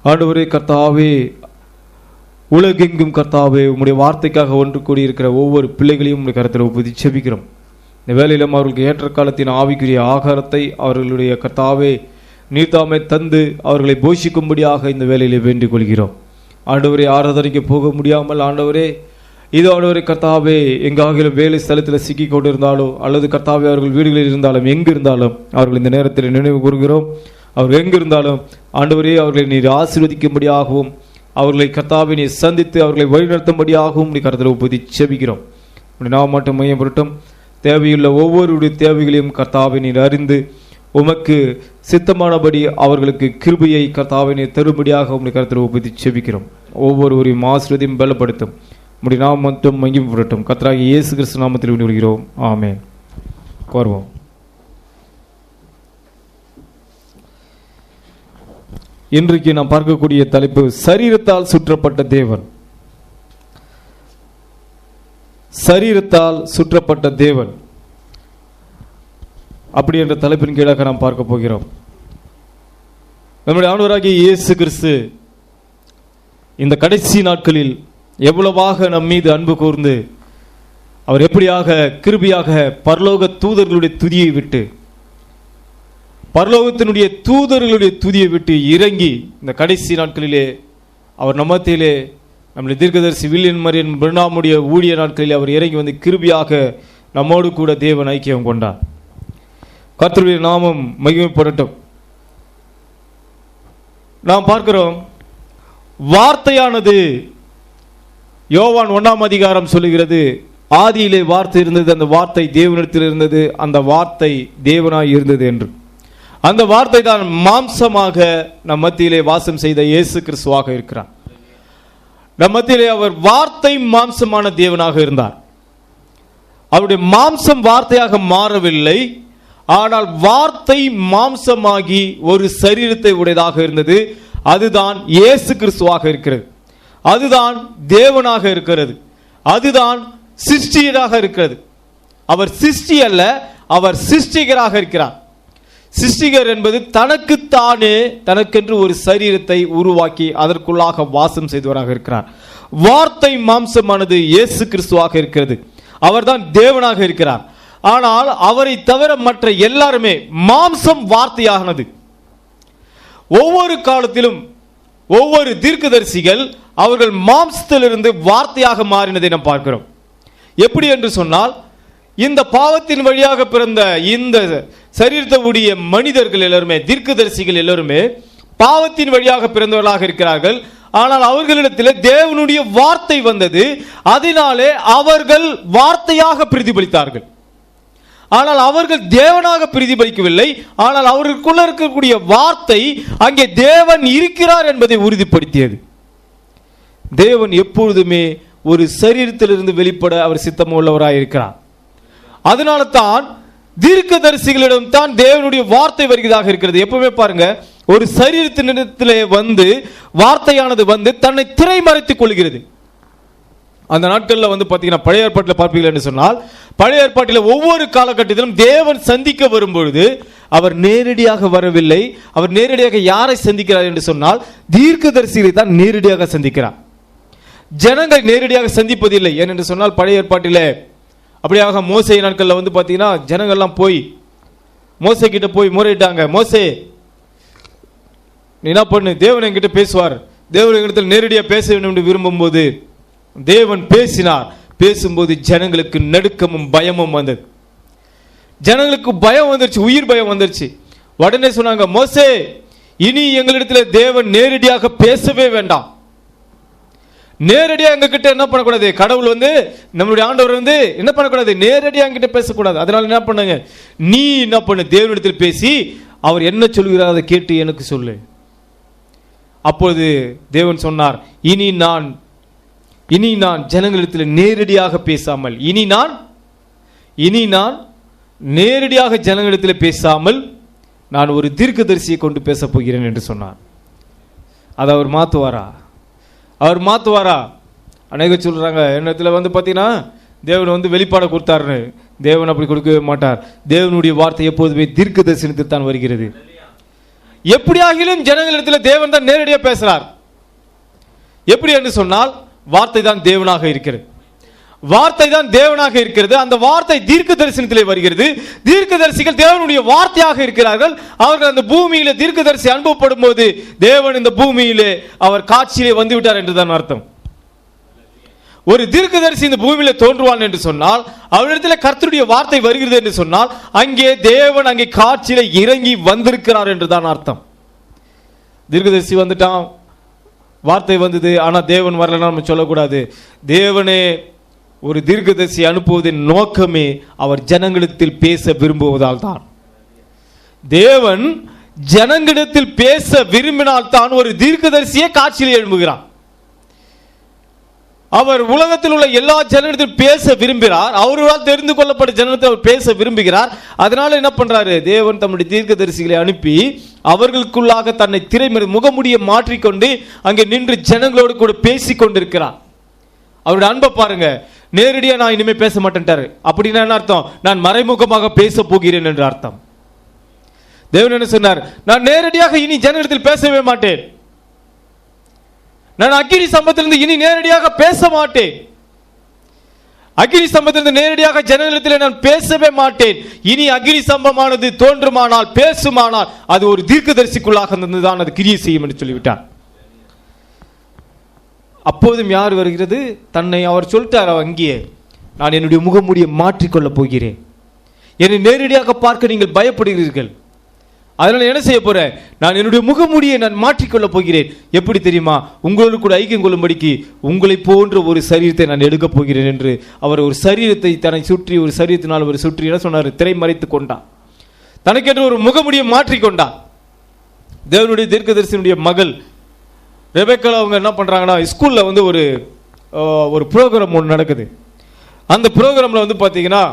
ஆண்டவரே கர்த்தாவே, உலகெங்கும் கர்த்தாவே உம்முடைய வார்த்தைக்காக ஒன்று கூடியிருக்கிற ஒவ்வொரு பிள்ளைகளையும் உங்களுடைய கருத்தில் ஒப்புதி செபிக்கிறோம். இந்த வேளையிலும் அவர்களுக்கு ஏற்ற காலத்தின் ஆவிக்குரிய ஆகாரத்தை அவர்களுடைய கர்த்தாவே நீர்தாமை தந்து அவர்களை போஷிக்கும்படியாக இந்த வேலையிலே வேண்டிக் கொள்கிறோம். ஆண்டவரே, ஆராதனைக்கு போக முடியாமல் ஆண்டவரே இது ஆண்டவரே கர்த்தாவே எங்காகிலும் வேலை ஸ்தலத்தில் சிக்கி கொண்டிருந்தாலோ அல்லது கர்த்தாவே அவர்கள் வீடுகளில் இருந்தாலும் எங்கு இருந்தாலும் அவர்கள் இந்த நேரத்தில் நினைவு கூறுகிறோம். அவர்கள் எங்கு இருந்தாலும் ஆண்டவரே அவர்களை நீர் ஆசீர்வதிக்கும்படியாகவும் அவர்களை கர்த்தாவை நீர் சந்தித்து அவர்களை வழிநடத்தும்படியாகவும் நீ கருத்தில் ஒப்புதி செபிக்கிறோம். நாம் மட்டும் மையம் பொருட்டும் தேவையுள்ள ஒவ்வொருடைய தேவைகளையும் கர்த்தாவை நீர் அறிந்து உமக்கு சித்தமானபடி அவர்களுக்கு கிருபையை கர்த்தாவை நீர் தரும்படியாக உங்களுடைய கருத்தில் ஒப்புதி செபிக்கிறோம். ஒவ்வொருவரையும் ஆசீர்வதியும் பலப்படுத்தும். நம்முடைய நாம் மட்டும் மகிமை பொருட்டும் கர்த்தராகிய இயேசு கிறிஸ்து நாமத்தில் விடுகிறோம். ஆமென். கோருவோம். இன்றைக்கு நாம் பார்க்கக்கூடிய தலைப்பு சரீரத்தால் சுற்றப்பட்ட தேவன். சரீரத்தால் சுற்றப்பட்ட தேவன் அப்படி என்ற தலைப்பின் கீழாக நாம் பார்க்க போகிறோம். நம்முடைய ஆண்டவராகிய இயேசு கிறிஸ்து இந்த கடைசி நாட்களில் எவ்வளவாக நம் மீது அன்பு கூர்ந்து அவர் எப்படியாக கிருபையாக பரலோக தூதர்களுடைய துதியை விட்டு பரலோகத்தினுடைய தூதர்களுடைய துதியை விட்டு இறங்கி இந்த கடைசி நாட்களிலே அவர் நம்மத்திலே நம்முடைய தீர்க்கதரிசி வில்லியன் மரியன் பிரணாமுடைய ஊழிய நாட்களில் அவர் இறங்கி வந்து கிருபையாக நம்மோடு கூட தேவன் ஐக்கியம் கொண்டார். கர்த்தருடைய நாமம் மகிமைப்படட்டும். நாம் பார்க்கிறோம், வார்த்தையானது யோவான் 1ஆம் அதிகாரம் சொல்லுகிறது, ஆதியிலே வார்த்தை இருந்தது, அந்த வார்த்தை தேவனிடத்தில் இருந்தது, அந்த வார்த்தை தேவனாய் இருந்தது என்று. அந்த வார்த்தை தான் மாம்சமாக நம் மத்தியிலே வாசம் செய்த இயேசு கிறிஸ்துவாக இருக்கிறார். நம் மத்தியிலே அவர் வார்த்தை மாம்சமான தேவனாக இருந்தார். அவருடைய மாம்சம் வார்த்தையாக மாறவில்லை, ஆனால் வார்த்தை மாம்சமாகி ஒரு சரீரத்தை உடையதாக இருந்தது. அதுதான் இயேசு கிறிஸ்துவாக இருக்கிறது. அதுதான் தேவனாக இருக்கிறது. அதுதான் சிருஷ்டியராக இருக்கிறது. அவர் சிருஷ்டி அல்ல, அவர் சிருஷ்டிகராக இருக்கிறார். சிருஷ்டிகர் என்பது தனக்குத்தானே தனக்கென்று ஒரு சரீரத்தை உருவாக்கி அதற்குள்ளாக வாசம் செய்தவராக இருக்கிறார். வார்த்தை மாம்சமானது இயேசு கிறிஸ்துவாக இருக்கிறது. அவர்தான் தேவனாக இருக்கிறார். ஆனால் அவரை தவிர மற்ற எல்லாருமே மாம்சம் வார்த்தையானது. ஒவ்வொரு காலத்திலும் ஒவ்வொரு தீர்க்கதரிசிகள் அவர்கள் மாம்சத்திலிருந்து வார்த்தையாக மாறினதை நாம் பார்க்கிறோம். எப்படி என்று சொன்னால், இந்த பாவத்தின் வழியாக பிறந்த இந்த சரீரத்தை மனிதர்கள் எல்லாருமே, தீர்க்கதரிசிகள் எல்லாருமே பாவத்தின் வழியாக பிறந்தவர்களாக இருக்கிறார்கள். ஆனால் அவர்களிடத்தில் தேவனுடைய வார்த்தை வந்தது. அதனாலே அவர்கள் வார்த்தையாக பிரதிபலித்தார்கள். ஆனால் அவர்கள் தேவனாக பிரதிபலிக்கவில்லை. ஆனால் அவர்களுக்குள்ள இருக்கக்கூடிய வார்த்தை அங்கே தேவன் இருக்கிறார் என்பதை உறுதிப்படுத்தியது. தேவன் எப்பொழுதுமே ஒரு சரீரத்திலிருந்து வெளிப்பட அவர் சித்தமுள்ளவராய் இருக்கிறார். அதனால தான் தீர்க்கதரிசிகளிடம் தான் தேவனுடைய வார்த்தை வருகிறதாக இருக்கிறது. எப்பவுமே பாருங்க, ஒரு சரீரத்தினிடத்திலே வந்து வார்த்தையானது வந்து தன்னை திரைமறைத்துக் கொள்கிறது. அந்த நாட்களில் வந்து பார்த்தீங்கன்னா பழைய ஏற்பாட்டில் பார்ப்பீர்கள் என்று சொன்னால், பழைய ஏற்பாட்டில் ஒவ்வொரு காலகட்டத்திலும் தேவன் சந்திக்க வரும்பொழுது அவர் நேரடியாக வரவில்லை. அவர் நேரடியாக யாரை சந்திக்கிறார் என்று சொன்னால் தீர்க்கதரிசிகளை தான் நேரடியாக சந்திக்கிறார். ஜனங்கள் நேரடியாக சந்திப்பதில்லை. ஏனென்று சொன்னால் பழைய ஏற்பாட்டில் அப்படியாக மோசே நாட்களில் வந்து பார்த்தீங்கன்னா ஜனங்கள்லாம் போய் மோசே கிட்ட போய் முறையிட்டாங்க. மோசே நீ என்ன பண்ணு, தேவன் என்கிட்ட பேசுவார், தேவன் எங்கிட்ட நேரடியாக பேச வேண்டும் என்று விரும்பும் போது தேவன் பேசினார். பேசும்போது ஜனங்களுக்கு நடுக்கமும் பயமும் வந்தது. ஜனங்களுக்கு பயம் வந்துருச்சு, உயிர் பயம் வந்துருச்சு. உடனே சொன்னாங்க, மோசே இனி எங்களிடத்தில் தேவன் நேரடியாக பேசவே வேண்டாம். நேரடியாக எங்க கிட்ட என்ன பண்ணக்கூடாது, கடவுள் வந்து நம்மளுடைய ஆண்டவர் வந்து என்ன பண்ணக்கூடாது, நேரடியாக என்கிட்ட பேசக்கூடாது. அதனால என்ன பண்ணுங்க, நீ என்ன பண்ணு, தேவனிடத்தில் பேசி அவர் என்ன சொல்கிறார் அதை கேட்டு எனக்கு சொல்லு. அப்பொழுது தேவன் சொன்னார், இனி நான் ஜனங்களிடத்தில் நேரடியாக பேசாமல், இனி நான் நேரடியாக ஜனங்களிடத்தில் பேசாமல் நான் ஒரு தீர்க்கதரிசியை கொண்டு பேச போகிறேன் என்று சொன்னார். அதை அவர் மாத்துவாரா? அநேக சொல்றாங்க என்னத்துல வந்து பார்த்தீங்கன்னா தேவன் வந்து வெளிப்பாடை கொடுத்தாருன்னு. தேவன் அப்படி கொடுக்கவே மாட்டார். தேவனுடைய வார்த்தை எப்போதுமே தீர்க்க தரிசனத்தில் தான் வருகிறது. எப்படியாகிலும் ஜனங்களிடத்தில் தேவன் தான் நேரடியாக பேசுறார். எப்படி என்று சொன்னால் வார்த்தை தான் தேவனாக இருக்கிறது. அந்த வார்த்தை தீர்க்க தரிசனத்திலே வருகிறது. தீர்க்கதரிசிகள் தேவனுடைய வார்த்தையாக இருக்கிறார்கள். அவர்கள் அந்த பூமியிலே தீர்க்கதரிசி அனுப்பப்படும் போது தேவன் இந்த பூமியிலே அவர் காட்சியிலே வந்து விட்டார் என்றுதான் அர்த்தம். ஒரு தீர்க்கதரிசி இந்த பூமியில தோன்றுவான் என்று சொன்னால், அவரிடத்தில் கர்த்தருடைய வார்த்தை வருகிறது என்று சொன்னால், அங்கே தேவன் அங்கே காட்சியில இறங்கி வந்திருக்கிறார் என்றுதான் அர்த்தம். தீர்க்கதரிசி வந்துட்டான், வார்த்தை வந்தது, ஆனா தேவன் வரலன்னா நம்ம சொல்லக்கூடாது. தேவனே ஒரு தீர்க்கதரிசி அனுப்புவதின் நோக்கமே அவர் ஜனங்களிடத்தில் பேச விரும்புவதால் தான். தேவன் ஜனங்களிடத்தில் பேச விரும்பினால் தான் ஒரு தீர்க்கதரிசியே காட்சியில் எழும்புகிறார். அவர் உலகத்தில் உள்ள எல்லா ஜனங்களிடத்தில் பேச விரும்புகிறார். அவரால் தெரிந்து கொள்ளப்பட்ட ஜனத்தை அவர் பேச விரும்புகிறார். அதனால என்ன பண்றாரு, தேவன் தம்முடைய தீர்க்கதரிசிகளை அனுப்பி அவர்களுக்குள்ளாக தன்னை முகமுடியை மாற்றிக்கொண்டு அங்கே நின்று ஜனங்களோடு கூட பேசிக் கொண்டிருக்கிறார். அவருடைய அன்பை பாருங்க. நேரடியா நான் இனிமே பேச மாட்டேன்ட்டாரு. அப்படின்னா என்ன அர்த்தம், நான் மறைமுகமாக பேச போகிறேன் என்று அர்த்தம். தேவன் என்ன சொன்னார், நான் நேரடியாக இனி ஜனங்களிடத்தில் பேசவே மாட்டேன். நான் அக்கினி சம்பத்திலிருந்து இனி நேரடியாக பேச மாட்டேன். அக்கினி சம்பத்திலிருந்து நேரடியாக ஜனங்களிடத்தில் நான் பேசவே மாட்டேன். இனி அக்கினி சம்பமானது தோன்றுமானால் பேசுமானால் அது ஒரு தீர்க்கதரிசிக்குள்ளாக தான் அது கிரியை செய்யும் என்று சொல்லிவிட்டார். அப்போதும் யார் வருகிறது, தன்னை அவர் சொல்லிட்டார். அங்கேயே நான் என்னுடைய முகமூடியை மாற்றிக்கொள்ள போகிறேன். என்னை நேரடியாக பார்க்க நீங்கள் பயப்படுகிறீர்கள். அதனால என்ன செய்ய போறேன், நான் என்னுடைய முகமூடியை நான் மாற்றிக்கொள்ள போகிறேன். எப்படி தெரியுமா, உங்களோடு கூட ஐக்கியம் கொள்ளும்படிக்கு உங்களை போன்ற ஒரு சரீரத்தை நான் எடுக்க போகிறேன் என்று அவர் ஒரு சரீரத்தை தன்னை சுற்றி, ஒரு சரீரத்தினால் ஒரு சுற்றி என்ன சொன்னார், திரைமறைத்து கொண்டார். தனக்கென்று ஒரு முகமூடியை மாற்றிக்கொண்டார். தேவனுடைய தீர்க்கதரிசியினுடைய மகள் ரெபெக்கா அவங்க என்ன பண்றாங்கன்னா, ஸ்கூல்ல வந்து ஒரு ப்ரோக்ராம் ஒன்று நடக்குது. அந்த ப்ரோக்ராம்ல வந்து பாத்தீங்கன்னா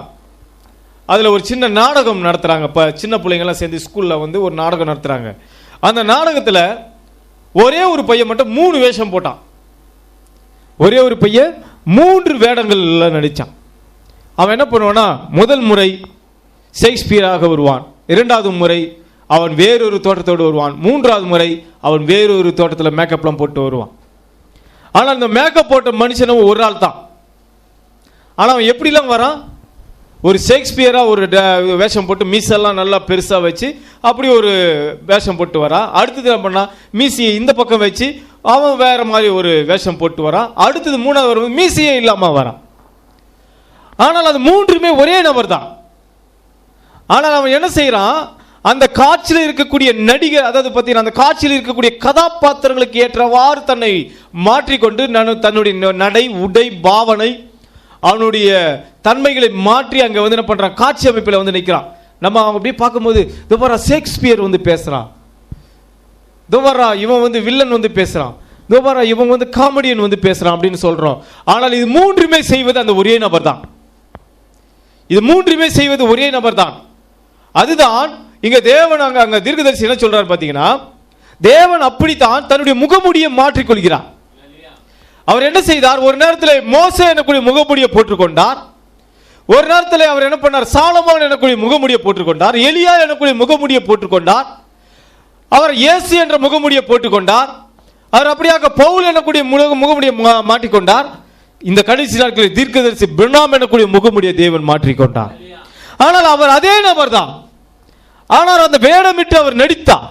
அதுல ஒரு சின்ன நாடகம் நடத்துறாங்க. சின்ன பிள்ளைங்கெல்லாம் சேர்ந்து ஸ்கூல்ல வந்து ஒரு நாடகம் நடத்துறாங்க. அந்த நாடகத்துல ஒரே ஒரு பையன் மட்டும் 3 வேஷம் போட்டான். ஒரே ஒரு பையன் 3 வேடங்கள்ல நடிச்சான். அவன் என்ன பண்ணுவான்னா, முதல் முறை ஷேக்ஸ்பியராக வருவான், 2வது முறை அவன் வேறொரு தோட்டத்தோடு வருவான், 3வது முறை அவன் வேறொரு தோட்டத்தில் மேக்கப்லாம் போட்டு வருவான். ஆனால் அந்த மேக்கப் போட்ட மனுஷனும் ஒரு ஆள் தான். ஆனால் அவன் எப்படிலாம் வரான், ஒரு ஷேக்ஸ்பியரா ஒரு வேஷம் போட்டு மீசெல்லாம் நல்லா பெருசா வச்சு அப்படி ஒரு வேஷம் போட்டு வரான். அடுத்தது என்ன பண்ணா, மீசியை இந்த பக்கம் வச்சு அவன் வேற மாதிரி ஒரு வேஷம் போட்டு வரான். அடுத்தது 3வது மீசியே இல்லாம வரான். ஆனால் அது 3மே ஒரே நபர் தான். ஆனால் அவன் என்ன செய்யறான், அந்த காட்சியில் இருக்கக்கூடிய நடிகர், அதாவது பார்த்தீங்கன்னா அந்த காட்சியில் இருக்கக்கூடிய கதாபாத்திரங்களுக்கு ஏற்றவாறு தன்னை மாற்றிக்கொண்டு தன்னுடைய நடை, உடை, பாவனை, அவனுடைய தன்மைகளை மாற்றி அங்க வந்து என்ன பண்றான், காட்சி அமைப்பில் வந்து நிற்கிறான். நம்ம அப்படியே பார்க்கும்போது துபாரா ஷேக்ஸ்பியர் வந்து பேசுறான், துபாரா இவன் வந்து வில்லன் வந்து பேசுறான், துபாரா இவன் வந்து காமெடியன் வந்து பேசுறான் அப்படின்னு சொல்றோம். ஆனால் இது மூன்றுமே செய்வது அந்த ஒரே நபர் தான். இது மூன்றுமே செய்வது ஒரே நபர் தான். அதுதான் இங்க தேவன் அங்க தீர்க்கதரிசி என்ன சொல்றாரு பாத்தீங்கன்னா, தேவன் அப்படித்தான் தன்னுடைய முகமுடியை மாற்றிக்கொள்கிறார். அவர் என்ன செய்தார், ஒரு நேரத்தில் மோசே எனக்குரிய முகமுடியை போட்டுக்கொண்டார், ஒரு நேரத்தில் அவர் என்ன பண்ணார், சாலமோன் எனக்குரிய முகமுடியை போட்டுக்கொண்டார், எலியா எனக்குரிய முகமுடியை போட்டுக்கொண்டார், அவர் இயேசு என்ற முகமுடியை போட்டுக்கொண்டார், அவர் அப்படியாக பவுல் எனக்குரிய முகமுடியை மாற்றிக்கொண்டார். இந்த கடைசி நாட்களில் தீர்க்கதரிசி பிரணாம் எனக்குரிய முகமுடியை தேவன் மாற்றிக்கொண்டார். ஆனால் அவர் அதே நபர் தான். ஆனால் அந்த வேடமிட்டு அவர் நடித்தார்,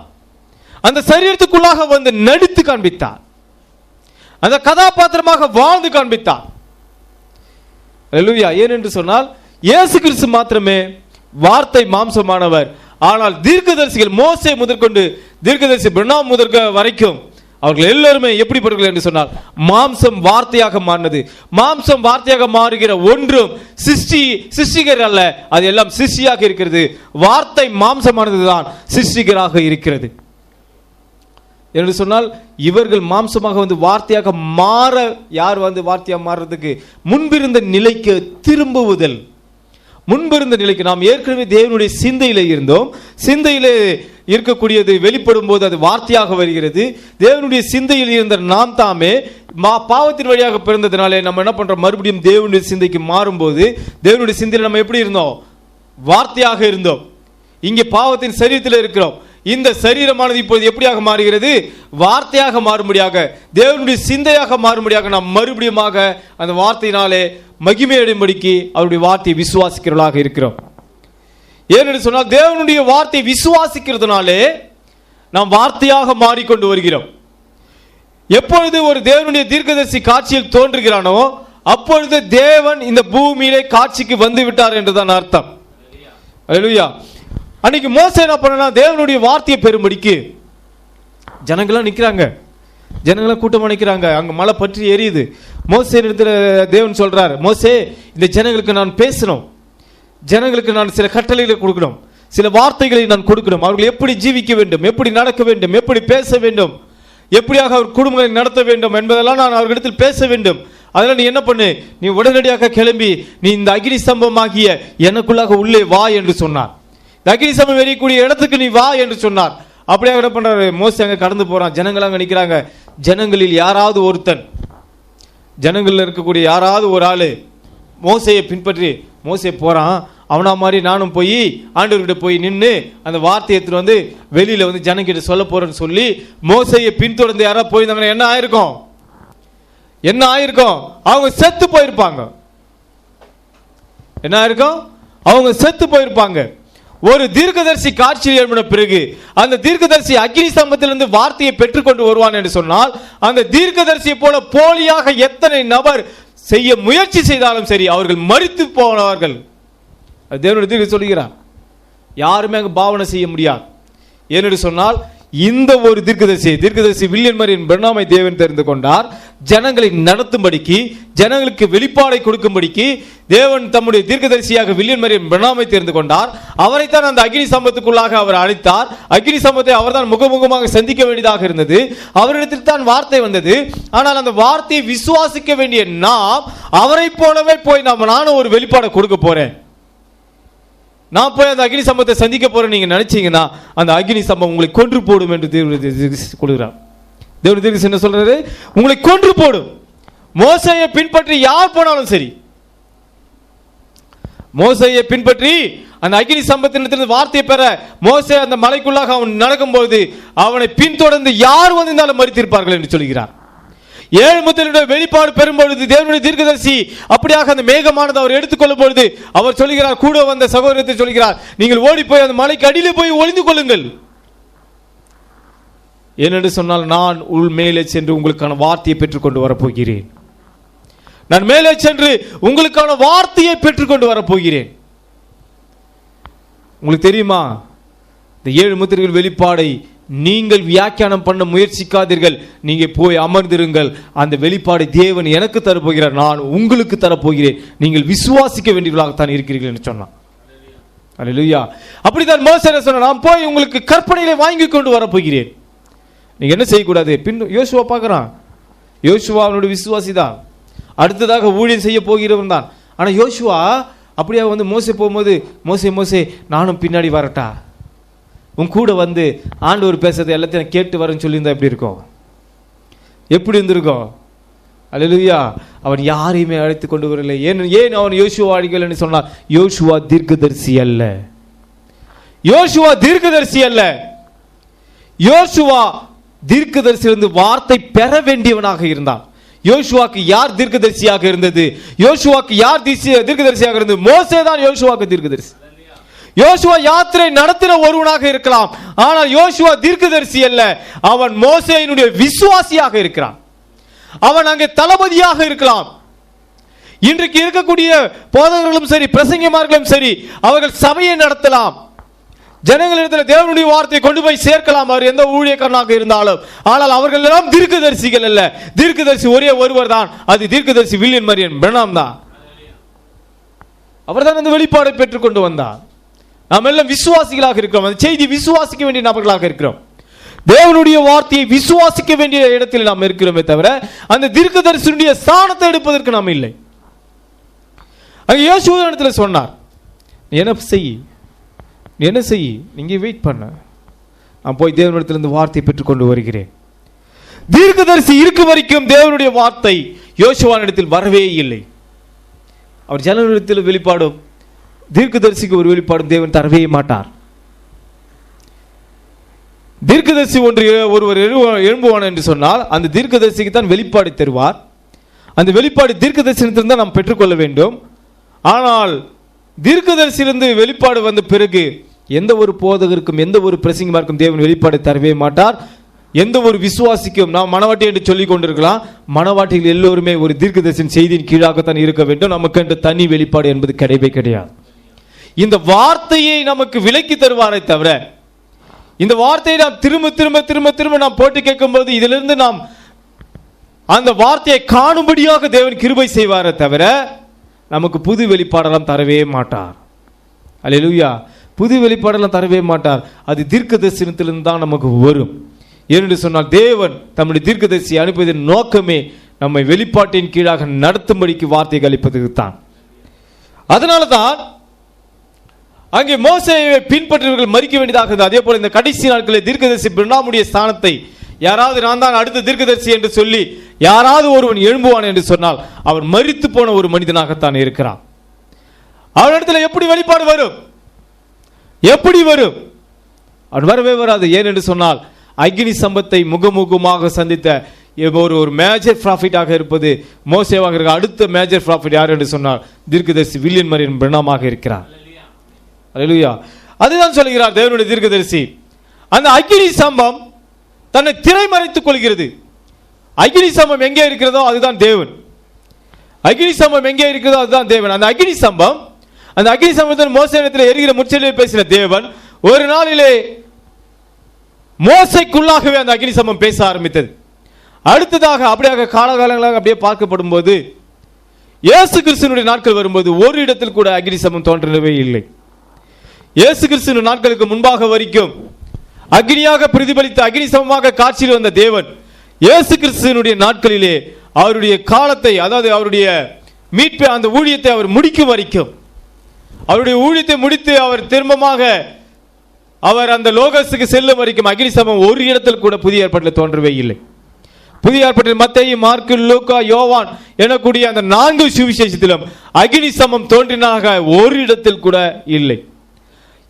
அந்த சரீரத்துக்குள்ளாக வந்து நடித்து காண்பித்தார், அந்த கதாபாத்திரமாக வாழ்ந்து காண்பித்தார். அல்லேலூயா. ஏனென்று சொன்னால் இயேசு கிறிஸ்து மாத்திரமே வார்த்தை மாம்சமானவர். ஆனால் தீர்க்கதரிசிகள் மோசே முதற்கொண்டு தீர்க்கதரிசி பிரணாம் முதற்க வரைக்கும் அவர்கள் எல்லாருமே எப்படிப்பட்டவர்கள் என்று சொன்னால் மாம்சம் வார்த்தையாக மாறினது. மாம்சம் வார்த்தையாக மாறுகிற ஒன்றும் சிருஷ்டிகர் அல்ல, அது எல்லாம் சிருஷ்டியாக இருக்கிறது. வார்த்தை மாம்சமானதுதான் சிருஷ்டிகராக இருக்கிறது என்று சொன்னால் இவர்கள் மாம்சமாக வந்து வார்த்தையாக மாற, யார் வந்து வார்த்தையாக மாறுறதுக்கு முன்பிருந்த நிலைக்கு திரும்புவதல். முன்பிருந்த நிலைக்கு நாம் ஏற்கனவே தேவனுடைய சிந்தையிலே இருந்தோம். சிந்தையிலே இருக்கக்கூடியது வெளிப்படும் போது அது வார்த்தையாக வருகிறது. தேவனுடைய சிந்தையில் இருந்த நாம் தாமே பாவத்தின் வழியாக பிறந்ததுனாலே நம்ம என்ன பண்றோம், மறுபடியும் தேவனுடைய சிந்தைக்கு மாறும்போது தேவனுடைய சிந்தையில் நம்ம எப்படி இருந்தோம், வார்த்தையாக இருந்தோம். இங்கே பாவத்தின் சரீரத்தில் இருக்கிறோம். இந்த சரீரமானது இப்போது எப்படியாக மாறுகிறது, வார்த்தையாக மாறும்படியாக, தேவனுடைய சிந்தையாக மாறும்படியாக நாம் மறுபடியும் அந்த வார்த்தையினாலே மகிமையடையும்படிக்கு அவருடைய வார்த்தையை விசுவாசிக்கிறவர்களாக இருக்கிறோம். ஏனென்று சொன்னால் தேவனுடைய வார்த்தையை விசுவாசிக்கிறதுனாலே நாம் வார்த்தையாக மாறிக்கொண்டு வருகிறோம். எப்பொழுது ஒரு தேவனுடைய தீர்க்கதரிசி காட்சியில் தோன்றுகிறானோ அப்பொழுது தேவன் இந்த பூமியிலே காட்சிக்கு வந்து விட்டார் என்றுதான் அர்த்தம். அல்லேலூயா. அன்னைக்கு மோசே என்ன பண்ணா, தேவனுடைய வார்த்தையை பெறும்படிக்கு ஜனங்கள்லாம் நிற்கிறாங்க, ஜனங்களாம் கூட்டமாக நிற்கிறாங்க. அங்கே மழை பற்றி எரியுது. மோசே இடத்துல தேவன் சொல்றார், மோசே இந்த ஜனங்களுக்கு நான் பேசணும், ஜனங்களுக்கு நான் சில கட்டளைகளை கொடுக்கணும், சில வார்த்தைகளை நான் கொடுக்கணும். அவர்கள் எப்படி ஜீவிக்க வேண்டும், எப்படி நடக்க வேண்டும், எப்படி பேச வேண்டும், எப்படியாக அவர் குடும்பங்களை நடத்த வேண்டும் என்பதெல்லாம் நான் அவர்களிடத்தில் பேச வேண்டும். அதனால நீ என்ன பண்ணு, நீ உடனடியாக கிளம்பி நீ இந்த அக்னி ஸ்தம்பமாகிய எனக்குள்ளாக உள்ளே வா என்று சொன்னார். இந்த அக்னி ஸ்தம்பம் எரியக்கூடிய இடத்துக்கு நீ வா என்று சொன்னார். அப்படியே என்ன பண்றாரு, மோசே அங்க கடந்து போறான், ஜனங்கள் அங்க நிற்கிறாங்க. ஜனங்களில் யாராவது ஒருத்தன், ஜனங்களில் இருக்கக்கூடிய யாராவது ஒரு ஆளு மோசையை பின்பற்றி மோசே போறான். அவனா மாதிரி நானும் போய் ஆண்டவர்கிட்ட போய் நின்று அந்த வார்த்தையை எடுத்துட்டு வந்து வெளியில வந்து ஜனங்கிட்ட சொல்ல போறேன்னு சொல்லி மோசையை பின்தொடர்ந்து யாராவது போயிருந்தாங்கன்னா என்ன ஆயிருக்கும், என்ன ஆயிருக்கும், அவங்க செத்து போயிருப்பாங்க. என்ன ஆயிருக்கும், அவங்க செத்து போயிருப்பாங்க. ஒரு தீர்க்கதரிசி காட்சியில் எழுப்பின பிறகு அந்த தீர்க்கதரிசி அக்னி ஸ்தம்பத்திலிருந்து வார்த்தையை பெற்றுக்கொண்டு வருவான் என்று சொன்னால் அந்த தீர்க்கதரிசியை போல போலியாக எத்தனை நபர் செய்ய முயற்சி செய்தாலும் சரி அவர்கள் மரித்து போனவர்கள். தேவனுடைய தீர்க்கதரிசி சொல்கிறார், யாருமே அங்கு பாவனை செய்ய முடியாது. ஏனென்று சொன்னால் இந்த ஒரு தீர்க்கதரிசி வில்லியம் மரியன் பிரணாமை தேவன் தெரிந்து கொண்டார். ஜனங்களை நடத்தும்படிக்கு, ஜனங்களுக்கு வெளிப்பாடை கொடுக்கும்படிக்கு தேவன் தம்முடைய தீர்க்கதரிசியாக வில்லியம் மரியன் பிரணாமை தெரிந்து கொண்டார். அவரைத்தான் அந்த அக்னி சம்பத்துக்குள்ளாக அவர் அழைத்தார். அக்னி சம்பத்தை அவர்தான் முகமுகமாக சந்திக்க வேண்டியதாக இருந்தது. அவரிடத்தில் தான் வார்த்தை வந்தது. ஆனால் அந்த வார்த்தையை விசுவாசிக்க வேண்டிய நாம் அவரை போலவே போய் நானும் ஒரு வெளிப்பாடை கொடுக்க போறேன், நான் போய் அந்த அக்னி சம்பத்தை சந்திக்க போறேன் நீங்க நினைச்சீங்கன்னா அந்த அக்னி சம்பம் உங்களை கொன்று போடும் என்று கொடுக்கிறார். தேவனுடைய தீர்க்கதரிசி என்ன சொல்றாரு, உங்களை கொன்று போடும். மோசையை பின்பற்றி யார் போனாலும் சரி, மோசையை பின்பற்றி அந்த அக்னி சம்பத்திலிருந்து வார்த்தையை பெற மோசே அந்த மலைக்குள்ளாக அவன் நடக்கும்போது அவனை பின்தொடர்ந்து யார் வந்திருந்தாலும் மரித்திருப்பார்கள் என்று சொல்கிறார். 7 முத்திரையுடைய வெளிப்பாடு பெறும்பொழுது தேவனுடைய தீர்க்கதரிசி அப்படியாக அந்த மேகமானது அவர் எடுத்துக்கொள்ளும் பொழுது அவர் சொல்கிறார், கூட வந்த சகோதரத்தை சொல்கிறார், நீங்கள் ஓடி போய் அந்த மலைக்கு அடியில் போய் ஒளிந்து கொள்ளுங்கள். ஏனென்று சொன்னால் நான் உள் மேலே சென்று உங்களுக்கான வார்த்தையை பெற்றுக்கொண்டு வரப்போகிறேன். நான் மேலே சென்று உங்களுக்கான வார்த்தையை பெற்றுக்கொண்டு வரப்போகிறேன். உங்களுக்கு தெரியுமா, இந்த 7 முத்திரைகள் வெளிப்பாடை நீங்கள் வியாக்கியானம் பண்ண முயற்சிக்காதீர்கள். நீங்க போய் அமர்ந்திருங்கள். அந்த வெளிப்பாடை தேவன் எனக்கு தரப்போகிறார், நான் உங்களுக்கு தரப்போகிறேன். நீங்கள் விசுவாசிக்க வேண்டியவர்களாகத்தான் இருக்கிறீர்கள் என்று சொன்னான். அல்லேலூயா. அப்படித்தான் மோசே சொன்னார், நான் போய் உங்களுக்கு கற்பனைகளை வாங்கி கொண்டு வரப்போகிறேன். நீங்க என்ன செய்யக்கூடாது? பின் யோசுவா பார்க்கறான். யோசுவா அவனுடைய விசுவாசி தான், அடுத்ததாக ஊழியம் செய்ய போகிறவன் தான். ஆனா யோசுவா அப்படியே வந்து மோசே போகும்போது, மோசே மோசே நானும் பின்னாடி வரட்டா, உன் கூட வந்து ஆண்டவர் பேசுறது எல்லாத்தையும் கேட்டு வரேன்னு சொல்லியிருந்தா எப்படி இருக்கும்? எப்படி இருந்திருக்கும்? அல்லேலூயா. அவன் யாரையுமே அழைத்து கொண்டு வரவில்லை. ஏன் அவன் யோசுவா அழைக்கலன்னு சொன்னான்? யோசுவா தீர்க்கதரிசி அல்ல. யோசுவா தீர்க்கதரிசி அல்ல. யோசுவா தீர்க்கதரிசியிலிருந்து வார்த்தை பெற வேண்டியவனாக இருந்தான். யோசுவாக்கு யார் தீர்க்கதரிசியாக இருந்தது? யோசுவாக்கு யார் தீர்க்கதரிசியாக இருந்தது? மோசே தான் யோசுவாக்கு தீர்க்கதரிசி. யோசுவா யாத்திரை நடத்தின ஒருவனாக இருக்கலாம், ஆனால் யோசுவா தீர்க்கதரிசி அல்ல. அவன் மோசேயினுடைய விசுவாசியாக இருக்கிறான். அவன் அங்கே தளபதியாக இருக்கலாம். இன்றைக்கு இருக்கக்கூடிய போதகர்களும் சரி, பிரசங்கிமார்களும் சரி, அவர்கள் சபையை நடத்தலாம், ஜனங்களிடத்தில் தேவனுடைய வார்த்தையை கொண்டு போய் சேர்க்கலாம், அவர் எந்த ஊழியக்காரனாக இருந்தாலும். ஆனால் அவர்கள் எல்லாம் தீர்க்கதரிசிகள் அல்ல. தீர்க்கதரிசி ஒரே ஒருவர் தான், அது தீர்க்கதரிசி வில்லியம் மரியன் பிரணாம் தான். அவர் தான் அந்த வெளிப்பாடை பெற்றுக் கொண்டு வந்தார். நாம் எல்லாம் விசுவாசிகளாக இருக்கிறோம். அந்த செய்தி விசுவாசிக்க வேண்டிய நபர்களாக இருக்கிறோம். தேவனுடைய வார்த்தையை விசுவாசிக்க வேண்டிய இடத்தில் நாம் இருக்கிறோமே தவிர அந்த தீர்க்கதரிசியுடைய ஸ்தானத்தை எடுப்பதற்கு நாம் இல்லை. அங்க யோசுவா இடத்துல சொன்னார், நீ என்ன செய், நீங்க வெயிட் பண்ண, நான் போய் தேவனிடத்திலிருந்து வார்த்தையை பெற்றுக் கொண்டு வருகிறேன். தீர்க்கதரிசி இருக்கும் வரைக்கும் தேவனுடைய வார்த்தை யோசுவானிடத்தில் வரவே இல்லை. அவர் ஜனங்களிடத்தில் வெளிப்பாடும், தீர்க்கதரிசிக்கு ஒரு வெளிப்பாடும் தேவன் தரவே மாட்டார். தீர்க்கதரிசி ஒருவர் எழும்புவான் என்று சொன்னால் அந்த தீர்க்கதரிசிக்கு தான் வெளிப்பாடு தருவார். அந்த வெளிப்பாடு தீர்க்கதரிசியிலிருந்து தான் நாம் பெற்றுக்கொள்ள வேண்டும். ஆனால் தீர்க்கதரிசியிலிருந்து வெளிப்பாடு வந்த பிறகு எந்த ஒரு போதகருக்கும் எந்த ஒரு பிரசங்கிமாருக்கும் தேவன் வெளிப்பாடு தரவே மாட்டார். எந்த ஒரு விசுவாசிக்கும், நாம் மனவாட்டி என்று சொல்லிக் கொண்டிருக்கலாம், மனவாட்டிகள் எல்லோருமே ஒரு தீர்க்கதரிசியின் செய்தியின் கீழாகத்தான் இருக்க வேண்டும். நமக்கு என்று தனி வெளிப்பாடு என்பது கிடையவே கிடையாது. இந்த வார்த்தையை நமக்கு விலக்கி தருவாரை தவிர, இந்த வார்த்தையை நாம் திரும்ப திரும்ப திரும்ப திரும்ப நாம் போட்டு கேட்கும் போது இதிலிருந்து நாம் அந்த வார்த்தையை காணும்படியாக தேவன் கிருபை செய்வாரே தவிர நமக்கு புது வெளிப்பாடெல்லாம் தரவே மாட்டார். அல்லேலூயா. புது வெளிப்பாடெல்லாம் தரவே மாட்டார். அது தீர்க்கதரிசனத்திலிருந்து தான் நமக்கு வரும். ஏனென்று சொன்னால் தேவன் தம்முடைய தீர்க்கதரிசியை அனுப்பியதன் நோக்கமே நம்மை வெளிப்பாட்டின் கீழாக நடத்தும்படிக்கு வார்த்தைகள் அளிப்பதற்கு தான். அதனால தான் அங்கே மோசேயை பின்பற்றியவர்கள் மறிக்க வேண்டியதாக இருந்தது. அதே போல இந்த கடைசி நாட்களில் தீர்க்கதரிசி பிரணாமுடைய ஸ்தானத்தை யாராவது நான் தான் அடுத்த தீர்க்கதரிசி என்று சொல்லி யாராவது ஒருவன் எழும்புவான் என்று சொன்னால் அவன் மரித்து போன ஒரு மனிதனாகத்தான் இருக்கிறான். அவனிடத்தில் எப்படி வெளிப்பாடு வரும்? எப்படி வரும்? அவன் வரவே வராது. ஏன் என்று சொன்னால் அக்னி சம்பத்தை முகமுகமாக சந்தித்த ஒரு மேஜர் ப்ராஃபிட்டாக இருப்பது மோசேவாக இருக்க. அடுத்த மேஜர் ப்ராஃபிட் யார் என்று சொன்னால் தீர்க்கதரிசி வில்லியம் மரியன் பிரணாமாக இருக்கிறார். அல்லேலூயா. அதுதான் சொல்கிறார் தேவனுடைய தீர்க்கதரிசி. அந்த அக்னி சம்பம் தன்னை திரைமறைத்துக் கொள்கிறது. அக்னி சம்பம் எங்கே இருக்கிறதோ அதுதான் தேவன். அக்னி சம்பம் எங்கே இருக்கிறதோ அதுதான் தேவன். அந்த அக்னி சம்பத்தில் மோசேயிடத்தில் எரிகிற முச்செடியை பேசின தேவன் ஒரு நாளிலே மோசைக்குள்ளாகவே அந்த அக்னி சம்பம் பேச ஆரம்பித்தது. அடுத்ததாக அப்படியாக காலகாலங்களாக அப்படியே பார்க்கப்படும் போது இயேசு கிறிஸ்துவினுடைய நாட்கள் வரும்போது ஒரு இடத்தில் கூட அக்னி சம்பம் தோன்றவே இல்லை. இயேசு கிறிஸ்துவின் நாட்களுக்கு முன்பாக வரைக்கும் அக்னியாக பிரதிபலித்த அக்னி சமமாக காட்சியில் வந்த தேவன் இயேசு கிறிஸ்துவினுடைய நாட்களிலே அவருடைய காலத்தை, அதாவது அவருடைய மீட்பை, அந்த ஊழியத்தை அவர் முடிக்கும் வரைக்கும், அவருடைய ஊழியத்தை முடித்து அவர் திரும்பமாக அவர் அந்த லோகஸுக்கு செல்லும் வரைக்கும் அக்னி சமம் ஒரு இடத்தில் கூட புதிய ஏற்பாட்டில் தோன்றவே இல்லை. புதிய ஏற்பாட்டில் மத்தேயு, மார்க்கு, லூக்கா, யோவான் எனக்கூடிய அந்த 4 சுவிசேஷத்திலும் அக்னி சமம் தோன்றினாக ஒரு இடத்தில் கூட இல்லை.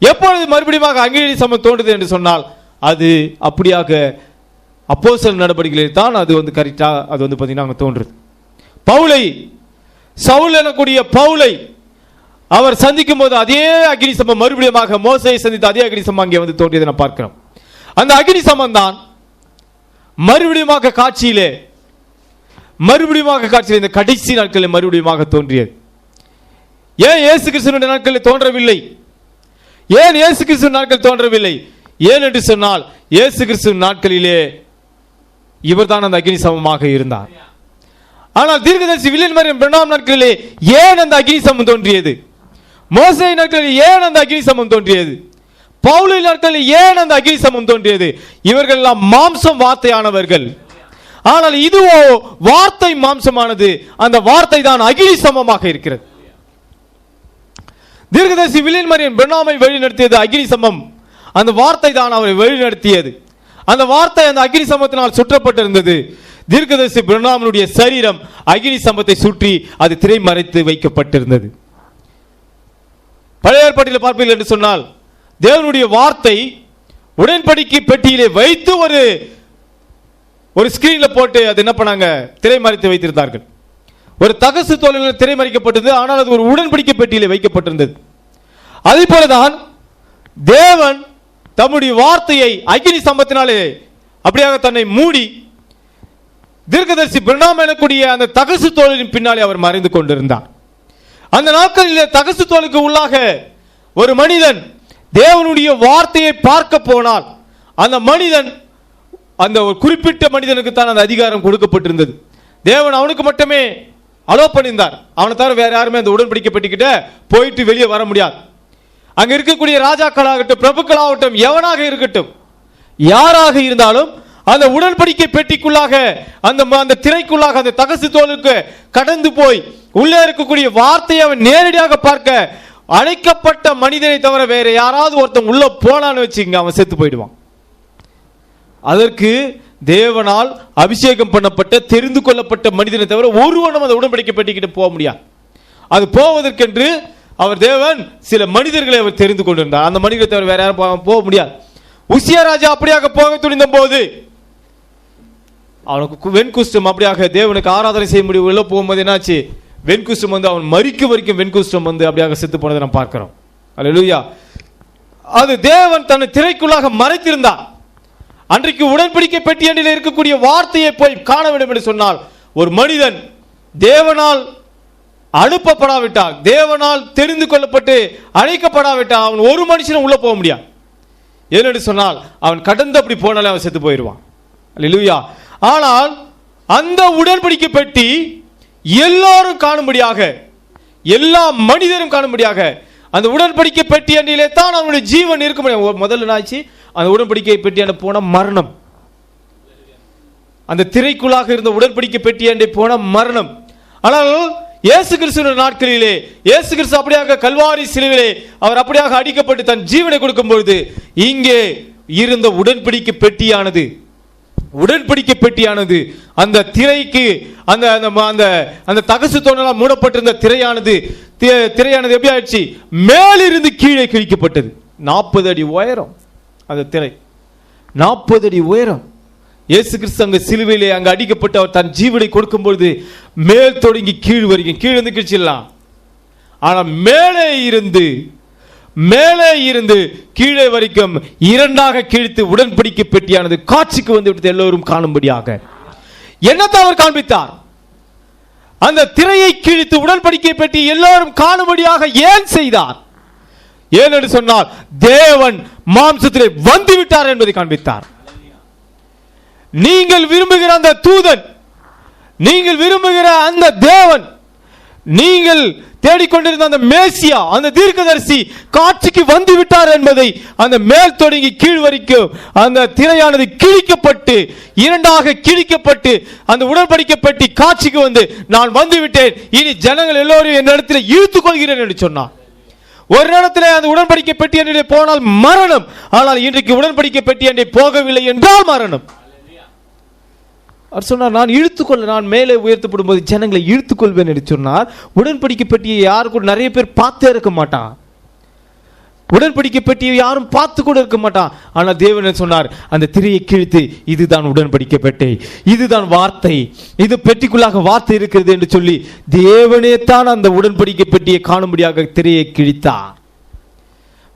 எப்பொழுது மறுபடியும் அக்னி சமம் தோன்றுது என்று சொன்னால் அது அப்படியாக அப்போஸ்தலர் நடவடிக்கைகளில் தான் அது கரெக்டா அது பார்த்தீங்கன்னா தோன்றுது. பவுலை, சவுல் எனக்கூடிய பவுலை அவர் சந்திக்கும் போது அதே அக்னி சமம் மறுபடியும் மோசேயை சந்தித்த அதே அக்னி சமம் அங்கே தோன்றியதை நான் பார்க்கிறோம். அந்த அக்னி சமம் தான் மறுபடியும் காட்சியிலே இந்த கடைசி நாட்களில் மறுபடியும் தோன்றியது. ஏன் இயேசு கிறிஸ்துவின் நாட்களில் தோன்றவில்லை? ஏன் இயேசு கிறிஸ்துவின் நாட்கள் தோன்றவில்லை? ஏன் என்று சொன்னால் இயேசு கிறிஸ்துவின் நாட்களிலே இவர்தான் அந்த அக்னி சமமாக இருந்தார். ஆனால் தீர்க்கதரிசி வில்லியம் மரியன் பிரணாம் நாட்களிலே ஏன் அந்த அக்னி சமம் தோன்றியது? மோசே நாட்களில் ஏன் அந்த அக்னி சமம் தோன்றியது? பவுலின் நாட்களில் ஏன் அந்த அக்னி சமம் தோன்றியது? இவர்கள் எல்லாம் மாம்சம் வார்த்தையானவர்கள். ஆனால் இதுவோ வார்த்தை மாம்சமானது. அந்த வார்த்தை தான் அக்னி சமமாக இருக்கிறது. தீர்க்கதரிசி வில்லியம் மரியன் பிரணாமை வழிநடத்தியது அக்னி சமம். அந்த வார்த்தை தான் அவரை வழிநடத்தியது. அந்த வார்த்தை அந்த அக்னி சமத்தினால் சுற்றப்பட்டிருந்தது. தீர்க்கதரிசி பிரணாமனுடைய சரீரம் அக்னி சமத்தை சுற்றி அது திரை மறைத்து வைக்கப்பட்டிருந்தது. பழைய ஏற்பாட்டில் பார்ப்பீர்கள் என்று சொன்னால் தேவனுடைய வார்த்தை உடன்படிக்கை பெட்டியிலே வைத்து ஒரு ஸ்கிரீன்ல போட்டு அது என்ன பண்ணாங்க, திரை மறைத்து வைத்திருந்தார்கள். ஒரு தகசு தோலில் திரை மறைக்கப்பட்டது. ஆனால் அது ஒரு உடன்படிக்கை பெட்டியிலே வைக்கப்பட்டிருந்தது. அதே போலதான் தேவன் தம்முடைய வார்த்தையை அக்னி சம்பத்தினாலே அப்படியாக தன்னை மூடி தீர்க்கதரிசி பிரணாம் எனக்கூடிய அந்த தகசு தோலின் பின்னாலே அவர் மறைந்து கொண்டிருந்தார். அந்த நாட்களிலே தகசு தோலுக்கு உள்ளாக ஒரு மனிதன் தேவனுடைய வார்த்தையை பார்க்க போனால் அந்த மனிதன், அந்த ஒரு குறிப்பிட்ட மனிதனுக்கு தான் அந்த அதிகாரம் கொடுக்கப்பட்டிருந்தது. தேவன் அவனுக்கு மட்டுமே அலோ பண்ணியிருந்தார். அவனை தவிர வேற யாருமே அந்த உடன்படிக்கை பெட்டிக்கிட்ட போயிட்டு வெளியே வர முடியாது. அங்க இருக்கக்கூடிய ராஜாக்களாகட்டும், பிரபுக்களாகட்டும், எவனாக இருக்கட்டும், யாராக இருந்தாலும் அந்த உடன்படிக்கை பெட்டிக்குள்ளாக அந்த திரைக்குள்ளாக அந்த தகசு தோலுக்கு கடந்து போய் உள்ளே இருக்கக்கூடிய வார்த்தையை அவன் நேரடியாக பார்க்க அழைக்கப்பட்ட மனிதனை தவிர வேற யாராவது ஒருத்தன் உள்ள போனான்னு வச்சுங்க, அவன் செத்து போயிடுவான். அதற்கு தேவனால் அபிஷேகம் பண்ணப்பட்ட தெரிந்து கொள்ளப்பட்ட மனிதனை தவிர ஒருவனும் அந்த உடன்படிக்கை பெட்டிக்கிட்ட போக முடியாது. அது போவதற்கென்று அவர் தேவன் சில மனிதர்களை அவர் தெரிந்து கொண்டிருந்தார். அந்த மனிதரை தவிர வேற யாரும் போக முடியாது. உசியா ராஜா அப்படியாக போக துணிந்த போது அவனுக்கு வெண்குஷ்டம், அப்படியாக தேவனுக்கு ஆராதனை செய்ய முடியும் உள்ள போகும்போது என்னாச்சு, வெண்குஷ்டம் வந்து அவன் மரிக்க வரைக்கும் வெண்குஷ்டம் வந்து அப்படியாக செத்து போனதை நாம் பார்க்கிறோம். அல்லேலூயா. அது தேவன் தன்னை திரைக்குள்ளாக மறைத்திருந்தார். அன்றைக்கு உடன்படிக்கை பெட்டியண்டில் இருக்கக்கூடிய வார்த்தையை போய் காண வேண்டும் என்று சொன்னால் ஒரு மனிதன் தேவனால் அனுப்பப்படாவிட்டால், தேவனால் தெரிந்து கொள்ளப்பட்டு அழைக்கப்படாவிட்டால் அவன் ஒரு மனுஷனும் உள்ள போக முடியாது. ஏனென்று சொன்னால் அவன் கடந்து அப்படி போனாலே அவன் செத்து போயிடுவான். அல்லேலூயா. ஆனால் அந்த உடன்படிக்கை பெட்டி எல்லாரும் காணும்படியாக, எல்லா மனிதரும் காணும்படியாக அந்த உடன்படிக்கை பெட்டி அண்டிலே தான் அவனுடைய ஜீவன் இருக்க முடியும். முதல்ல ஆச்சு அந்த உடன்படிக்கை பெட்டி அண்ட போன மரணம். அந்த திரைக்குள்ளாக இருந்த உடன்படிக்கை பெட்டி அண்டை போன மரணம். ஆனால் இயேசு கிறிஸ்துவின் நாட்களிலே இயேசு கிறிஸ்து அப்படியாக கல்வாரி சிலுவிலே அவர் அப்படியாக அடிக்கப்பட்டு தன் ஜீவனை கொடுக்கும் பொழுது இங்கே இருந்த உடன்படிக்கை பெட்டியானது அந்த திரைக்கு அந்த அந்த அந்த தகசு தோணலால் மூடப்பட்டிருந்த திரையானது எப்படி ஆயிடுச்சு, மேலிருந்து கீழே கிழிக்கப்பட்டது. 40 அடி உயரம் அந்த திரை, 40 அடி உயரம். இயேசு கிறிஸ்து அங்க சிலுவையிலே அங்க அடிக்கப்பட்டு அவர் தன் ஜீவனை கொடுக்கும் பொழுது மேல் தொடங்கி கீழ் வரைக்கும், கீழே இருந்து கிழிச்சிடலாம், ஆனா மேலே இருந்து கீழே வரைக்கும் இரண்டாக கிழித்து உடன்படிக்கை பெட்டியானது காட்சிக்கு வந்து விட்டது, எல்லோரும் காணும்படியாக. என்னத்தை அவர் காண்பித்தார்? அந்த திரையை கிழித்து உடன்படிக்கை பெட்டி எல்லோரும் காணும்படியாக ஏன் செய்தார்? ஏனென்று சொன்னால் தேவன் மாம்சத்திலே வந்து விட்டார் என்பதை காண்பித்தார். நீங்கள் விரும்புகிற அந்த தூதன், நீங்கள் விரும்புகிற அந்த தேவன், நீங்கள் தேடிக்கொண்டிருந்த அந்த மேசியா, அந்த தீர்க்கதரிசி காட்சிக்கு வந்து விட்டார் என்பதை அந்த மேல் தொடங்கி கீழ் வரைக்கும் அந்த திரையானது கிழிக்கப்பட்டு இரண்டாக கிழிக்கப்பட்டு அந்த உடன்படிக்கை பெட்டி காட்சிக்கு வந்து நான் வந்து விட்டேன், இனி ஜனங்கள் எல்லோரும் என்னிடத்தில் இழுத்துக் கொள்கிறேன் என்று சொன்னார். ஒரு நேரத்தில் அந்த உடன்படிக்கை பெட்டி அண்டை போனால் மரணம், ஆனால் இன்றைக்கு உடன்படிக்கை பெட்டி அண்டை போகவில்லை என்றால் மரணம். அவர் சொன்னார், நான் இழுத்துக்கொள்ள, நான் மேலே உயர்த்தப்படும் போது ஜனங்களை இழுத்துக்கொள்வேன் என்று சொன்னார். உடன்படிக்கை பெட்டியை யாரும் கூட நிறைய பேர் பார்த்தே இருக்க மாட்டான், உடன்படிக்கை பெட்டியை யாரும் பார்த்து கூட இருக்க மாட்டான். ஆனால் தேவன் சொன்னார், அந்த திரையை கிழித்து இதுதான் உடன்படிக்கை பெட்டி, இதுதான் வார்த்தை, இது பெட்டிக்குள்ளாக வார்த்தை இருக்கிறது என்று சொல்லி தேவனே தான் அந்த உடன்படிக்கை பெட்டியை காணும்படியாக திரையை கிழித்தார்.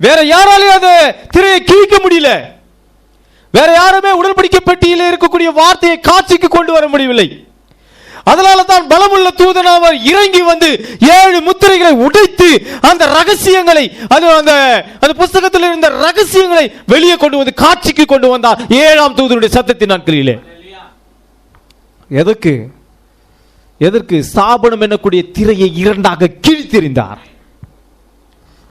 வேற யாராலையும் அந்த திரையை கிழிக்க முடியல. வேற யாருமே உடன்படிக்கை பெட்டியில் இருக்கக்கூடிய வார்த்தையை காட்சிக்கு கொண்டு வர முடியவில்லை. அதனால தான் பலமுள்ள தூதன் அவர் இறங்கி வந்து 7 முத்திரைகளை உடைத்து அந்த ரகசியங்களை அந்த புஸ்தகத்தில் இருந்த ரகசியங்களை வெளியே கொண்டு வந்து காட்சிக்கு கொண்டு வந்தார் 7ஆம் தூதனுடைய சத்தத்தின் நாட்களிலே. எதற்கு ஸ்தாபனம் எனக்கூடிய திரையை 2ஆக கிழித்தெறிந்தார்.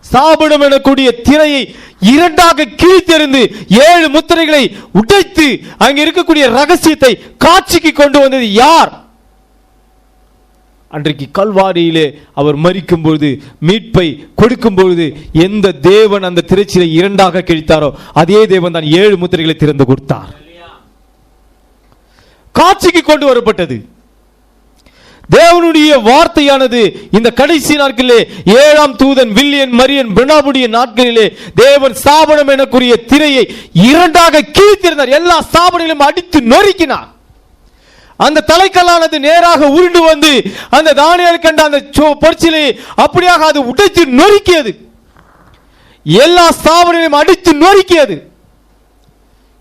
ஸ்தாபனம் எனக்கூடிய திரையை 2ஆக கிழித்தெறிந்து 7 முத்திரைகளை உடைத்து அங்க இருக்கக்கூடிய ரகசியத்தை காட்சிக்கு கொண்டு வந்தது யார்? அன்றைக்கு கல்வாரியிலே அவர் மரிக்கும் பொழுது, மீட்பை கொடுக்கும் பொழுது எந்த தேவன் அந்த திரைச்சீலை 2ஆக கிழித்தாரோ அதே தேவன் தான் 7 முத்திரைகளை திறந்து கொடுத்தார். காட்சிக்கு கொண்டு வரப்பட்டது. தேவனுடைய வார்த்தையானது இந்த கடைசி நாட்களிலே 7ஆம் தூதன் வில்லியன் மரியன் பிரணாமுடைய நாட்களிலே தேவன் ஸ்தாபனம் எனக்குரிய திரையை 2ஆக கிழித்திருந்தார். எல்லா ஸ்தாபனங்களையும் அடித்து நொறுக்கினார். அந்த தலைக்கல்லானது நேராக உருண்டு வந்து அந்த தானியேல் கண்ட அந்த பொற்சிலை அப்படியாக அது உடைத்து நொறுக்கியது. எல்லா ஸ்தாபனங்களையும் அடித்து நொறுக்கியது.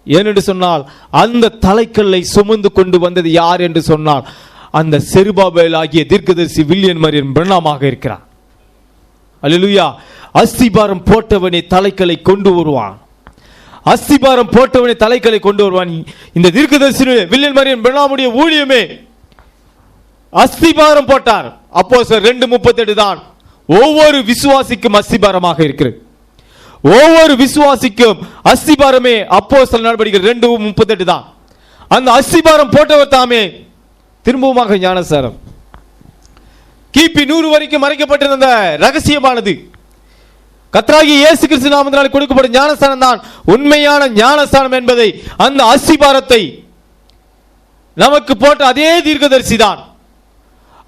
ஏனென்று சொன்னால் அந்த தலைக்கல்லை சுமந்து கொண்டு வந்தது யார் என்று சொன்னால் அந்த செருபாபேல் ஆகிய தீர்க்கதரிசி வில்லியன் மரியன் பிரணாமாக இருக்கிறார். அல்லேலூயா. அஸ்திபாரம் போட்டவனே தலைக்கல்லை கொண்டு வருவான். அஸ்திபாரம் போட்டவனே தலைக்கல்லை கொண்டு வருவான். இந்த தீர்க்கதரிசி வில்லியன் மரியன் பிரணாமுடைய ஊழியமே அஸ்திபாரம் போட்டார். அப்போஸ்தலர் 2:38 தான் ஒவ்வொரு விசுவாசிக்கும் அஸ்திபாரமாக இருக்கிறது. ஒவ்வொரு விசுவாசிக்கும் அஸ்திபாரமே அப்போஸ்தலர் நடவடிக்கைகள் 2:38 தான். அந்த அஸ்திபாரம் போட்டவர் தாமே திரும்பவுமாக ஞானசாரம். கிபி 100 வரைக்கும் மறைக்கப்பட்டிருந்த ரகசியமானது கர்த்தராகிய இயேசு கிறிஸ்து நாமத்தினால் கொடுக்கப்படும் ஞானஸ்தானம் தான் உண்மையான ஞானஸ்தானம் என்பதை அந்த அஸ்திபாரத்தை நமக்கு போட்ட அதே தீர்க்கதரிசி தான்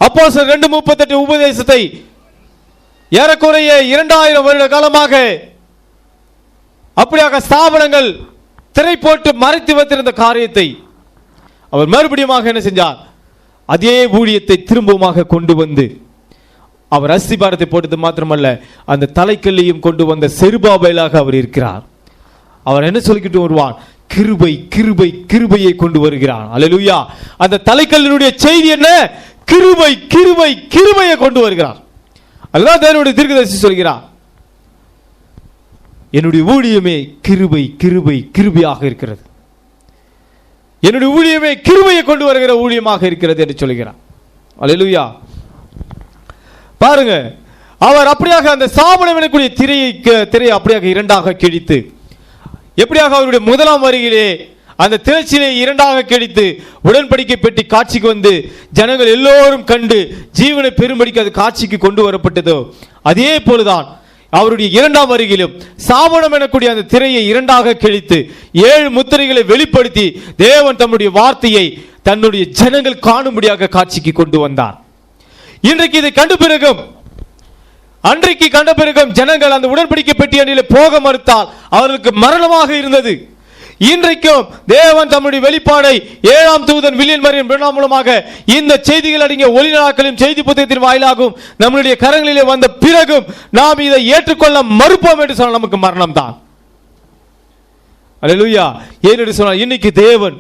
அப்போஸ்தலர் 2:38 உபதேசத்தை ஏறக்குறைய 2000 வருட காலமாக அப்படியாக ஸ்தாபனங்கள் திரை போட்டு மறைத்து வைத்திருந்த காரியத்தை அவர் மறுபடியும் என்ன செஞ்சார்? அதே ஊழியத்தை திரும்பவுமாக கொண்டு வந்து அவர் அஸ்திபாரத்தை போட்டது மாத்திரமல்ல, அந்த தலைக்கல்லையும் கொண்டு வந்த செருபாபேலாக அவர் இருக்கிறார். அவர் என்ன சொல்லிக்கிட்டு வருவான்? கிருபை கிருபை கிருபையை கொண்டு வருகிறான். அல்லேலூயா. அந்த தலைக்கல்லினுடைய செய்தி என்ன? கிருபை கிருபை கிருபையை கொண்டு வருகிறார். அதுதான் தேவனுடைய தீர்க்கதரிசி சொல்கிறார், என்னுடைய ஊழியமே கிருபை கிருபை கிருபையாக இருக்கிறது. என்னுடைய ஊழியமே கிருபையை கொண்டு வருகிற ஊழியமாக இருக்கிறது என்று சொல்கிறார். அல்லேலூயா. பாருங்க, அவர் அப்படியாக அந்த ஸ்தாபனம் எனக்கூடிய திரையை அப்படியாக 2ஆக கிழித்து, எப்படியாக அவருடைய முதலாம் வருகையிலே அந்த திரைச்சீலையை 2ஆக கிழித்து உடன்படிக்கை பெட்டி காட்சிக்கு வந்து ஜனங்கள் எல்லோரும் கண்டு ஜீவனை பெரும்படிக்கு அது காட்சிக்கு கொண்டு வரப்பட்டதோ அதே போலதான் அவருடைய 2ஆம் வருகையிலும் ஸ்தாபனம் எனக்கூடிய அந்த திரையை 2ஆக கிழித்து 7 முத்திரைகளை வெளிப்படுத்தி தேவன் தம்முடைய வார்த்தையை தன்னுடைய ஜனங்கள் காணும்படியாக காட்சிக்கு கொண்டு வந்தார். இன்றைக்கு இதை கண்ட பிறகும், அன்றைக்கு கண்ட பிறகும் ஜனங்கள் அந்த உடன்படிக்கை பெட்டி அணியிலே போக மறுத்தால் அவர்களுக்கு மரணமாக இருந்தது. இன்றைக்கும் தேவன் தம்முடைய வெளிப்பாடை 7ஆம் தூதன் வில்லியன் மரியன் பிரணாம் மூலமாக இந்த செய்திகள் அடங்கிய ஒளிநாட்களின் செய்தி புத்தகத்தின் வாயிலாகவும் நம்முடைய கரங்களிலே வந்த பிறகும் நாம் இதை ஏற்றுக்கொள்ள மறுப்போம் என்று சொன்னால் நமக்கு மரணம் தான். அல்லேலூயா. ஏனென்று சொன்னால் இன்னைக்கு தேவன்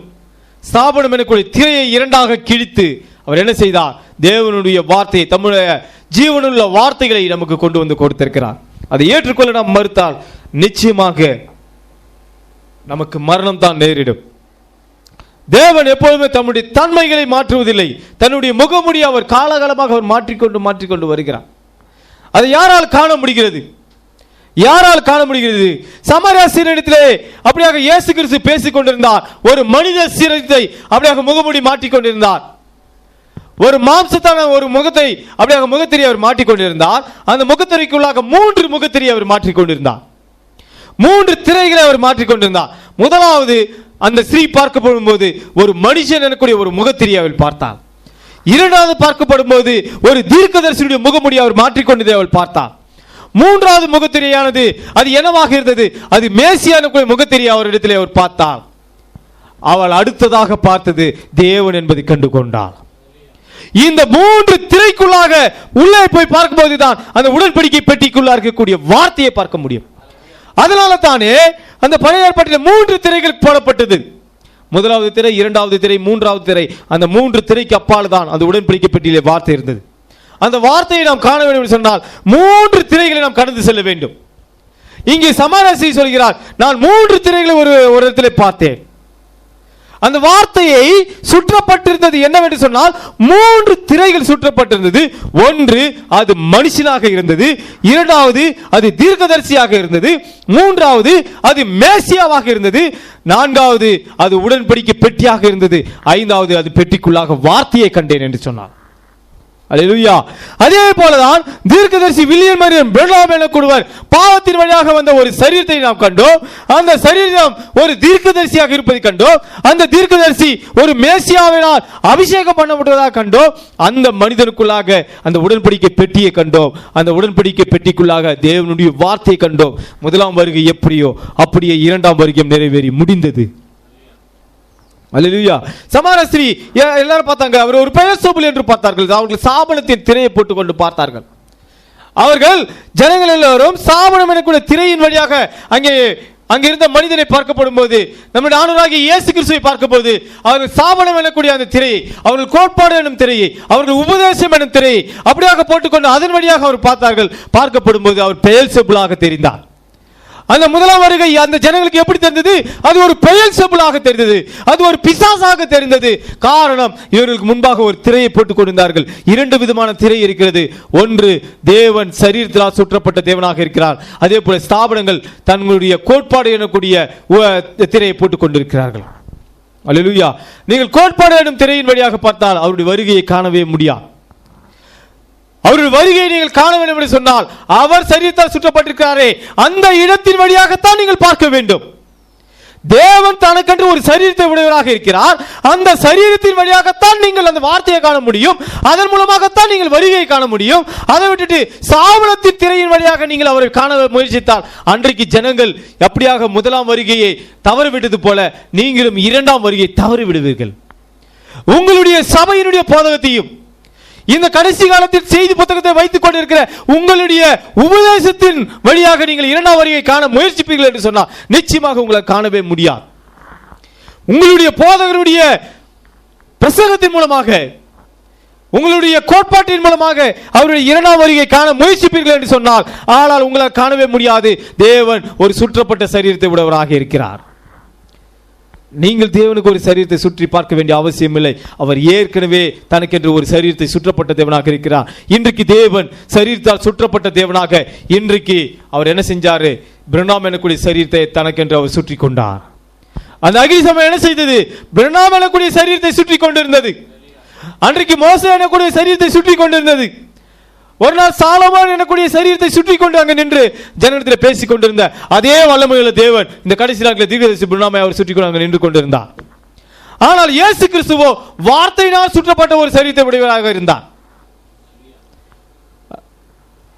ஸ்தாபனம் எனக்குரிய திரையை 2ஆக கிழித்து அவர் என்ன செய்தார்? தேவனுடைய வார்த்தையை, தம்முடைய ஜீவனுள்ள வார்த்தைகளை நமக்கு கொண்டு வந்து கொடுத்திருக்கிறார். அதை ஏற்றுக்கொள்ள நாம் மறுத்தால் நிச்சயமாக நமக்கு மரணம் தான் நேரிடும். தேவன் எப்பொழுதுமே தம்முடைய தன்மைகளை மாற்றுவதில்லை. தன்னுடைய முகமுடி அவர் காலகாலமாக அவர் மாற்றிக்கொண்டு வருகிறார். அதை யாரால் காண முடிகிறது? யாரால் காண முடிகிறது? சமாரியா சீரனிடத்திலே அப்படியாக இயேசு கிறிஸ்து பேசிக் கொண்டிருந்தார். ஒரு மனித சீரத்தை அப்படியாக முகமுடி மாற்றிக்கொண்டிருந்தார். ஒரு மாம்சத்தான ஒரு முகத்தை அப்படியாக முகத்திரி அவர் மாற்றிக்கொண்டிருந்தார். அந்த முகத்திரைக்குள்ளாக 3 முகத்திரி அவர் மாற்றிக்கொண்டிருந்தார். 3 திரைகளை அவர் மாற்றிக்கொண்டிருந்தார். முதலாவது அந்த ஸ்ரீ பார்க்கப்படும் போது ஒரு மனுஷன் எனக்கூடிய ஒரு முகத்திரியை அவள் பார்த்தார். இரண்டாவது பார்க்கப்படும் போது ஒரு தீர்க்கதரிசியுடைய முகமுடி அவர் மாற்றிக்கொண்டதை அவள் பார்த்தார். மூன்றாவது முகத்திரியானது அது என்னவாக இருந்தது? அது மேசியா எனக்கூடிய முகத்திரியை அவரிடத்திலே அவர் பார்த்தார். அவள் அடுத்ததாக பார்த்தது தேவன் என்பதை கண்டு கொண்டாள். இந்த 3 திரைக்குள்ளாக உள்ளே போய் பார்க்கும்போது தான் அந்த உடன்படிக்கை பெட்டிக்குள்ளாக இருக்கக்கூடிய வார்த்தையை பார்க்க முடியும். அதனால தானே அந்த பழைய ஏற்பாட்டில் 3 திரைகள் போடப்பட்டது. முதலாவது திரை, இரண்டாவது திரை, மூன்றாவது திரை, அந்த 3 திரைக்கு அப்பால் தான் அந்த உடன்படிக்கை பெட்டியிலே வார்த்தை இருந்தது. அந்த வார்த்தையை நாம் காண வேண்டும் என்று சொன்னால் 3 திரைகளை நாம் கடந்து செல்ல வேண்டும். இங்கே சமாராசி சொல்கிறார், நான் 3 திரைகளை ஒரு இடத்திலே பார்த்தேன். அந்த வார்த்தையை சுற்றப்பட்டிருந்தது என்னவென்று சொன்னால் 3 திரைகள் சுற்றப்பட்டிருந்தது. ஒன்று அது மனுஷனாக இருந்தது, இரண்டாவது அது தீர்க்கதரிசியாக இருந்தது, மூன்றாவது அது மேசியாவாக இருந்தது, நான்காவது அது உடன்படிக்கை பெட்டியாக இருந்தது, ஐந்தாவது அது பெட்டிக்குள்ளாக வார்த்தையை கண்டேன் என்று சொன்னார். அல்லேலூயா. அதே போலதான் தீர்க்கதரிசி வில்லியம் மரியன் பிரணாம் எனக்கூடியவர் பாவத்தின் வழியாக வந்த ஒரு சரீரத்தை நாம் கண்டோம். அந்த சரீரம் ஒரு தீர்க்கதரிசியாக இருப்பதை கண்டோம். அந்த தீர்க்கதரிசி ஒரு மேசியாவினால் அபிஷேகம் பண்ணப்பட்டதாக கண்டோம். அந்த மனிதனுக்குள்ளாக அந்த உடன்படிக்கை பெட்டியை கண்டோம். அந்த உடன்படிக்கை பெட்டிக்குள்ளாக தேவனுடைய வார்த்தையை கண்டோம். முதலாம் வருகை எப்படியோ அப்படியே இரண்டாம் வருகையும் நிறைவேறி முடிந்தது. அல்லேலூயா. சமாரஸ்திரி எல்லாரும் பார்த்தாங்க, அவர் ஒரு பெயர்சொபுல் என்று பார்த்தார்கள். அவர்கள் சாபனத்தின் திரையை போட்டுக் கொண்டு பார்த்தார்கள். அவர்கள் ஜனங்கள் எல்லாரும் சாபனம் எனக்கூடிய திரையின் வழியாக அங்கே இருந்த மனிதனை பார்க்கப்படும் போது, நம்முடைய ஆண்டவராகிய இயேசு கிறிஸ்துவை பார்க்கும்போது, அவர்கள் சாபனம் எனக்கூடிய அந்த திரையை, அவர்கள் கோட்பாடு எனும் திரையை, அவர்கள் உபதேசம் எனும் திரையை அப்படியாக போட்டுக்கொண்டு அதன் வழியாக அவர் பார்த்தார்கள். பார்க்கப்படும் போது அவர் பெயர்சொபுலாக தெரிந்தார். அந்த முதலாம் வருகை அந்த ஜனங்களுக்கு எப்படி தெரிந்தது? அது ஒரு பெயர்சொபுலாக தெரிந்தது, அது ஒரு பிசாசாக தெரிந்தது. காரணம், இவர்களுக்கு முன்பாக ஒரு திரையை போட்டுக் கொண்டிருந்தார்கள். 2 விதமான திரை இருக்கிறது. ஒன்று, தேவன் சரீரத்தினால் சுற்றப்பட்ட தேவனாக இருக்கிறார். அதே போல ஸ்தாபனங்கள் தங்களுடைய கோட்பாடு எனக்கூடிய திரையை போட்டுக் கொண்டிருக்கிறார்கள். அல்லேலூயா. நீங்கள் கோட்பாடு எனும் திரையின் வழியாக பார்த்தால் அவருடைய வருகையை காணவே முடியாது. அவருடைய வருகையை நீங்கள் காண வேண்டும் என்று சொன்னால் அவர் சரீரத்தால் சுற்றப்பட்டிருக்கிறாரே அந்த இடத்தின் வழியாகத்தான் நீங்கள் பார்க்க வேண்டும். தேவன் தனக்கென்று ஒரு சரீரத்தை உடையவராக இருக்கிறார். அந்த சரீரத்தின் வழியாகத்தான் நீங்கள் அந்த வார்த்தையை காண முடியும். அதன் மூலமாகத்தான் நீங்கள் வருகையை காண முடியும். அதை விட்டுட்டு சாபனத்தின் திரையின் வழியாக நீங்கள் அவரை காண முயற்சித்தால் அன்றைக்கு ஜனங்கள் எப்படியாக முதலாம் வருகையை தவறிவிட்டது போல நீங்களும் இரண்டாம் வருகையை தவறி விடுவீர்கள். உங்களுடைய சபையினுடைய போதகத்தையும் இந்த கடைசி காலத்தில் செய்தி புத்தகத்தை வைத்துக் கொண்டிருக்கிற உங்களுடைய உபதேசத்தின் வழியாக நீங்கள் இரண்டாம் வருகையை காண முயற்சிப்பீர்கள் என்று சொன்னால் நிச்சயமாக உங்களை காணவே முடியாது. உங்களுடைய போதகருடைய பிரசங்கத்தின் மூலமாக, உங்களுடைய கோட்பாட்டின் மூலமாக அவருடைய இரண்டாம் வருகையை காண முயற்சிப்பீர்கள் என்று சொன்னால் ஆனால் உங்களால் காணவே முடியாது. தேவன் ஒரு சுற்றப்பட்ட சரீரத்தை உடையவராக இருக்கிறார். நீங்கள் தேவனுக்கு ஒரு சரீரத்தை சுற்றி பார்க்க வேண்டிய அவசியம் இல்லை. அவர் ஏற்கனவே தனக்கென்று ஒரு சரீரத்தை சுற்றப்பட்ட தேவனாக இருக்கிறார். இன்றைக்கு தேவன் சரீரத்தால் சுற்றப்பட்ட தேவனாக இன்றைக்கு அவர் என்ன செஞ்சாரு? பிரணாம் எனக்கூடிய சரீரத்தை தனக்கென்று அவர் சுற்றி கொண்டார். அந்த அகில சபை என்ன செய்தது? பிரணாம் எனக்கூடிய சரீரத்தை சுற்றி கொண்டிருந்தது. அன்றைக்கு மோசே எனக்கூடிய சரீரத்தை சுற்றி கொண்டிருந்தது. ஒரு நாள் சாலமோன் எனக்கூடிய சரீரத்தை சுற்றி கொண்டு அங்கு நின்று ஜனத்தில் பேசிக் கொண்டிருந்த அதே வல்லமையுள்ள தேவன் இந்த கடைசி நாட்களில் தீர்க்கதரிசி பிரணாமை அவர் சுற்றி கொண்டு அங்கு நின்று கொண்டிருந்தார். ஆனால் இயேசு கிறிஸ்துவோ வார்த்தையினால் சுற்றப்பட்ட ஒரு சரீரத்தை உடையவராக இருந்தார்.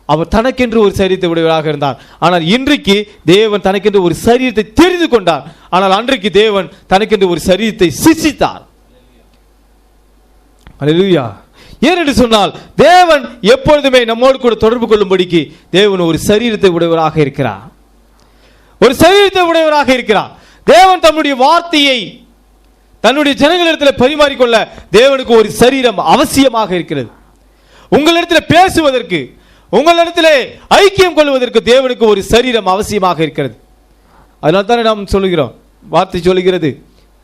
அவர் தனக்கென்று ஒரு சரீரத்தை உடையவராக இருந்தார். ஆனால் இன்றைக்கு தேவன் தனக்கென்று ஒரு சரீரத்தை தெரிந்து கொண்டார். ஆனால் அன்றைக்கு தேவன் தனக்கென்று ஒரு சரீரத்தை சிருஷ்டித்தார். அல்லேலூயா. ஏனென்று சொன்னால் தேவன் எப்பொழுதுமே நம்மோடு கூட தொடர்பு கொள்ளும்படிக்கு தேவன் ஒரு சரீரத்தை உடையவராக இருக்கிறார். ஒரு சரீரத்தை உடையவராக இருக்கிறார். தேவன் தம்முடைய வார்த்தையை தன்னுடைய ஜனங்களிடத்தில் பரிமாறிக்கொள்ள தேவனுக்கு ஒரு சரீரம் அவசியமாக இருக்கிறது. உங்களிடத்தில் பேசுவதற்கு, உங்களிடத்தில் ஐக்கியம் கொள்வதற்கு தேவனுக்கு ஒரு சரீரம் அவசியமாக இருக்கிறது. அதனால தானே நாம் சொல்லுகிறோம், வார்த்தை சொல்லுகிறது,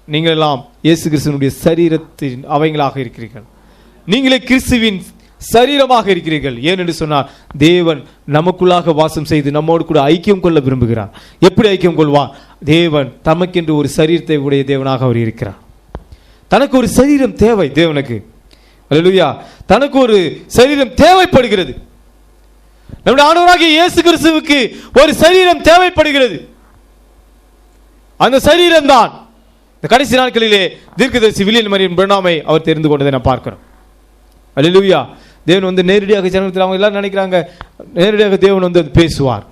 நீங்கள் எல்லாம் இயேசு கிறிஸ்துவினுடைய சரீரத்தின் அவைகளாக இருக்கிறீர்கள். நீங்களே கிறிஸ்துவின் சரீரமாக இருக்கிறீர்கள். ஏனென்று சொன்னால் தேவன் நமக்குள்ளாக வாசம் செய்து நம்மோடு கூட ஐக்கியம் கொள்ள விரும்புகிறார். எப்படி ஐக்கியம் கொள்வார்? தேவன் தமக்கென்று ஒரு சரீரத்தை உடைய தேவனாக அவர் இருக்கிறார். தனக்கு ஒரு சரீரம் தேவை தேவனுக்கு. அல்லேலூயா. தனக்கு ஒரு சரீரம் தேவைப்படுகிறது. நம்முடைய ஆண்டவராகிய இயேசு கிறிஸ்துவுக்கு ஒரு சரீரம் தேவைப்படுகிறது. அந்த சரீரம் தான் இந்த கடைசி நாட்களிலே தீர்க்கதரிசி வில்லியம் மரியன் பிரணாமை அவர் தெரிந்து கொண்டதை நான் பார்க்கிறோம். அல்லேலூயா. தேவன் நேரடியாக ஜனத்தில் அவங்க எல்லாரும் நினைக்கிறாங்க நேரடியாக தேவன் அது பேசுவார்,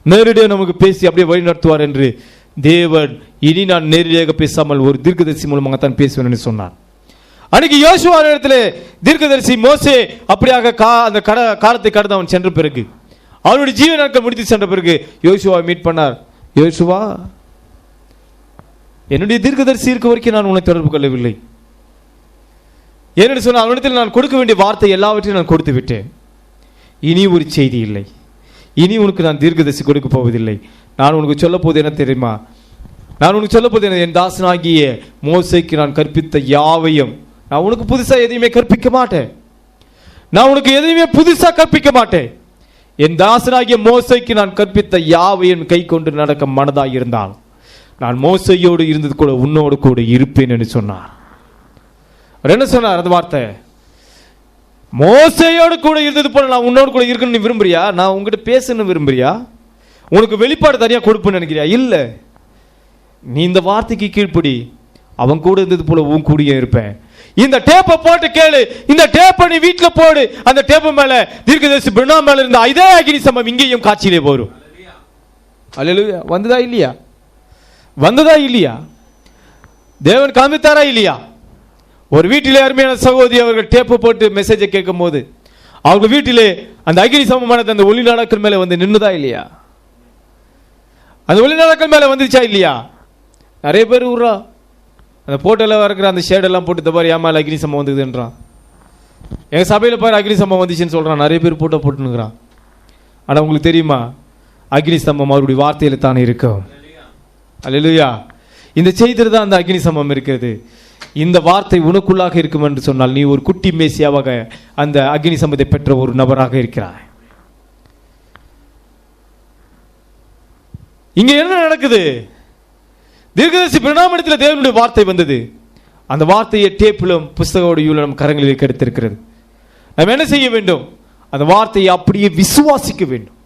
நேரடியாக நமக்கு பேசி அப்படியே வழி நடத்துவார் என்று. தேவன் இனி நான் நேரடியாக பேசாமல் ஒரு தீர்க்கதரிசி மூலமாக தான் பேசுவேன் என்று சொன்னார். அன்னைக்கு யோசுவா இடத்துல தீர்க்கதரிசி மோசே அப்படியாக அந்த காலத்தை கடந்து அவன் சென்ற பிறகு, அவனுடைய ஜீவ நாட்கள் முடித்து சென்ற பிறகு யோசுவா மீட் பண்ணார். யோசுவா என்னுடைய தீர்க்கதரிசி இருக்க வரைக்கும் நான் உன்னை தொடர்பு கொள்ளவில்லை. ஏனென்று சொன்னால் அவனிடத்தில் நான் கொடுக்க வேண்டிய வார்த்தை எல்லாவற்றையும் நான் கொடுத்து விட்டேன். இனி ஒரு செய்தி இல்லை. இனி உனக்கு நான் தீர்க்கதரிசி கொடுக்க போவதில்லை. நான் உனக்கு சொல்ல போது என்ன தெரியுமா? நான் உனக்கு சொல்ல போது என் தாசனாகிய மோசேக்கு நான் கற்பித்த யாவையும் நான் உனக்கு புதுசா எதையுமே கற்பிக்க மாட்டேன். நான் உனக்கு எதையுமே புதுசா கற்பிக்க மாட்டேன். என் தாசனாகிய மோசேக்கு நான் கற்பித்த யாவையும் கை கொண்டு நடக்க மனதாக இருந்தால் நான் மோசையோடு இருந்தது கூட உன்னோடு கூட இருப்பேன் என்று சொன்னார். அவர் என்ன சொன்னார்? அந்த வார்த்தை, மோசையோடு கூட இருந்தது போல நான் உன்னோடு கூட இருக்கணும்னு நீ விரும்புறியா? நான் உங்ககிட்ட பேசணும்னு விரும்புறியா? உனக்கு வெளிப்பாடு தனியா கொடுப்பேன்னு நினைக்கிறியா? இல்ல, நீ இந்த வார்த்தைக்கு கீழ்ப்படி, அவன் கூட இருந்தது போல உன் கூடயே இருப்பேன். இந்த டேப்பை போட்டு கேளு, இந்த டேப்பை நீ வீட்டுல போடு. அந்த டேப்பு மேல தீர்க்கதரிசி பிரணாம் மேல இருந்த இதே அக்கினி சம்பவம் இங்கேயும் காட்சியிலே வரும். அல்லேலூயா. வந்ததா இல்லையா? வந்ததா இல்லையா? தேவன் காமித்தாரா இல்லையா? ஒரு வீட்டிலே அருமையான சகோதரி அவர்கள் டேப்பு போட்டு மெசேஜை கேட்கும் போது அவங்க வீட்டிலே அந்த அக்கினி சம்பவமானது அந்த ஒளி நாடாக்கள் மேல வந்து நின்னுதா இல்லையா? அந்த ஒளி நாடாக்கள் மேல வந்துருச்சா இல்லையா? நிறைய பேர் விட்றா அந்த போட்டோல இருக்கிற அந்த ஷேடெல்லாம் போட்டு தப்பாரு ஏமால அக்னி சம்பவம் வந்ததுன்றான். எங்க சபையில பாரு அக்னி சம்பவம் வந்துச்சுன்னு சொல்றான். நிறைய பேர் போட்டோ போட்டுனுங்கிறான். ஆனா உங்களுக்கு தெரியுமா, அக்னி சம்பவம் அவருடைய வார்த்தையில தானே இருக்கும். அல்லேலூயா. இந்த செய்தியில் தான் அந்த அக்னி சம்பவம் இருக்கிறது. இந்த வார்த்தை உனக்குள்ளாக இருக்கும் என்று சொன்னால் நீ ஒரு குட்டி மேசியாவாக அந்த அக்னி சம்பவத்தை பெற்ற ஒரு நபராக இருக்கிறாய். இங்க என்ன நடக்குது? தீர்க்கதரிசி பிரணாமத்தில் தேவனுடைய வார்த்தை வந்தது. அந்த வார்த்தையை டேப்பிலும் புஸ்தகோடு நம் கரங்களில் கிடைத்திருக்கிறது. நாம் என்ன செய்ய வேண்டும்? அந்த வார்த்தையை அப்படியே விசுவாசிக்க வேண்டும்.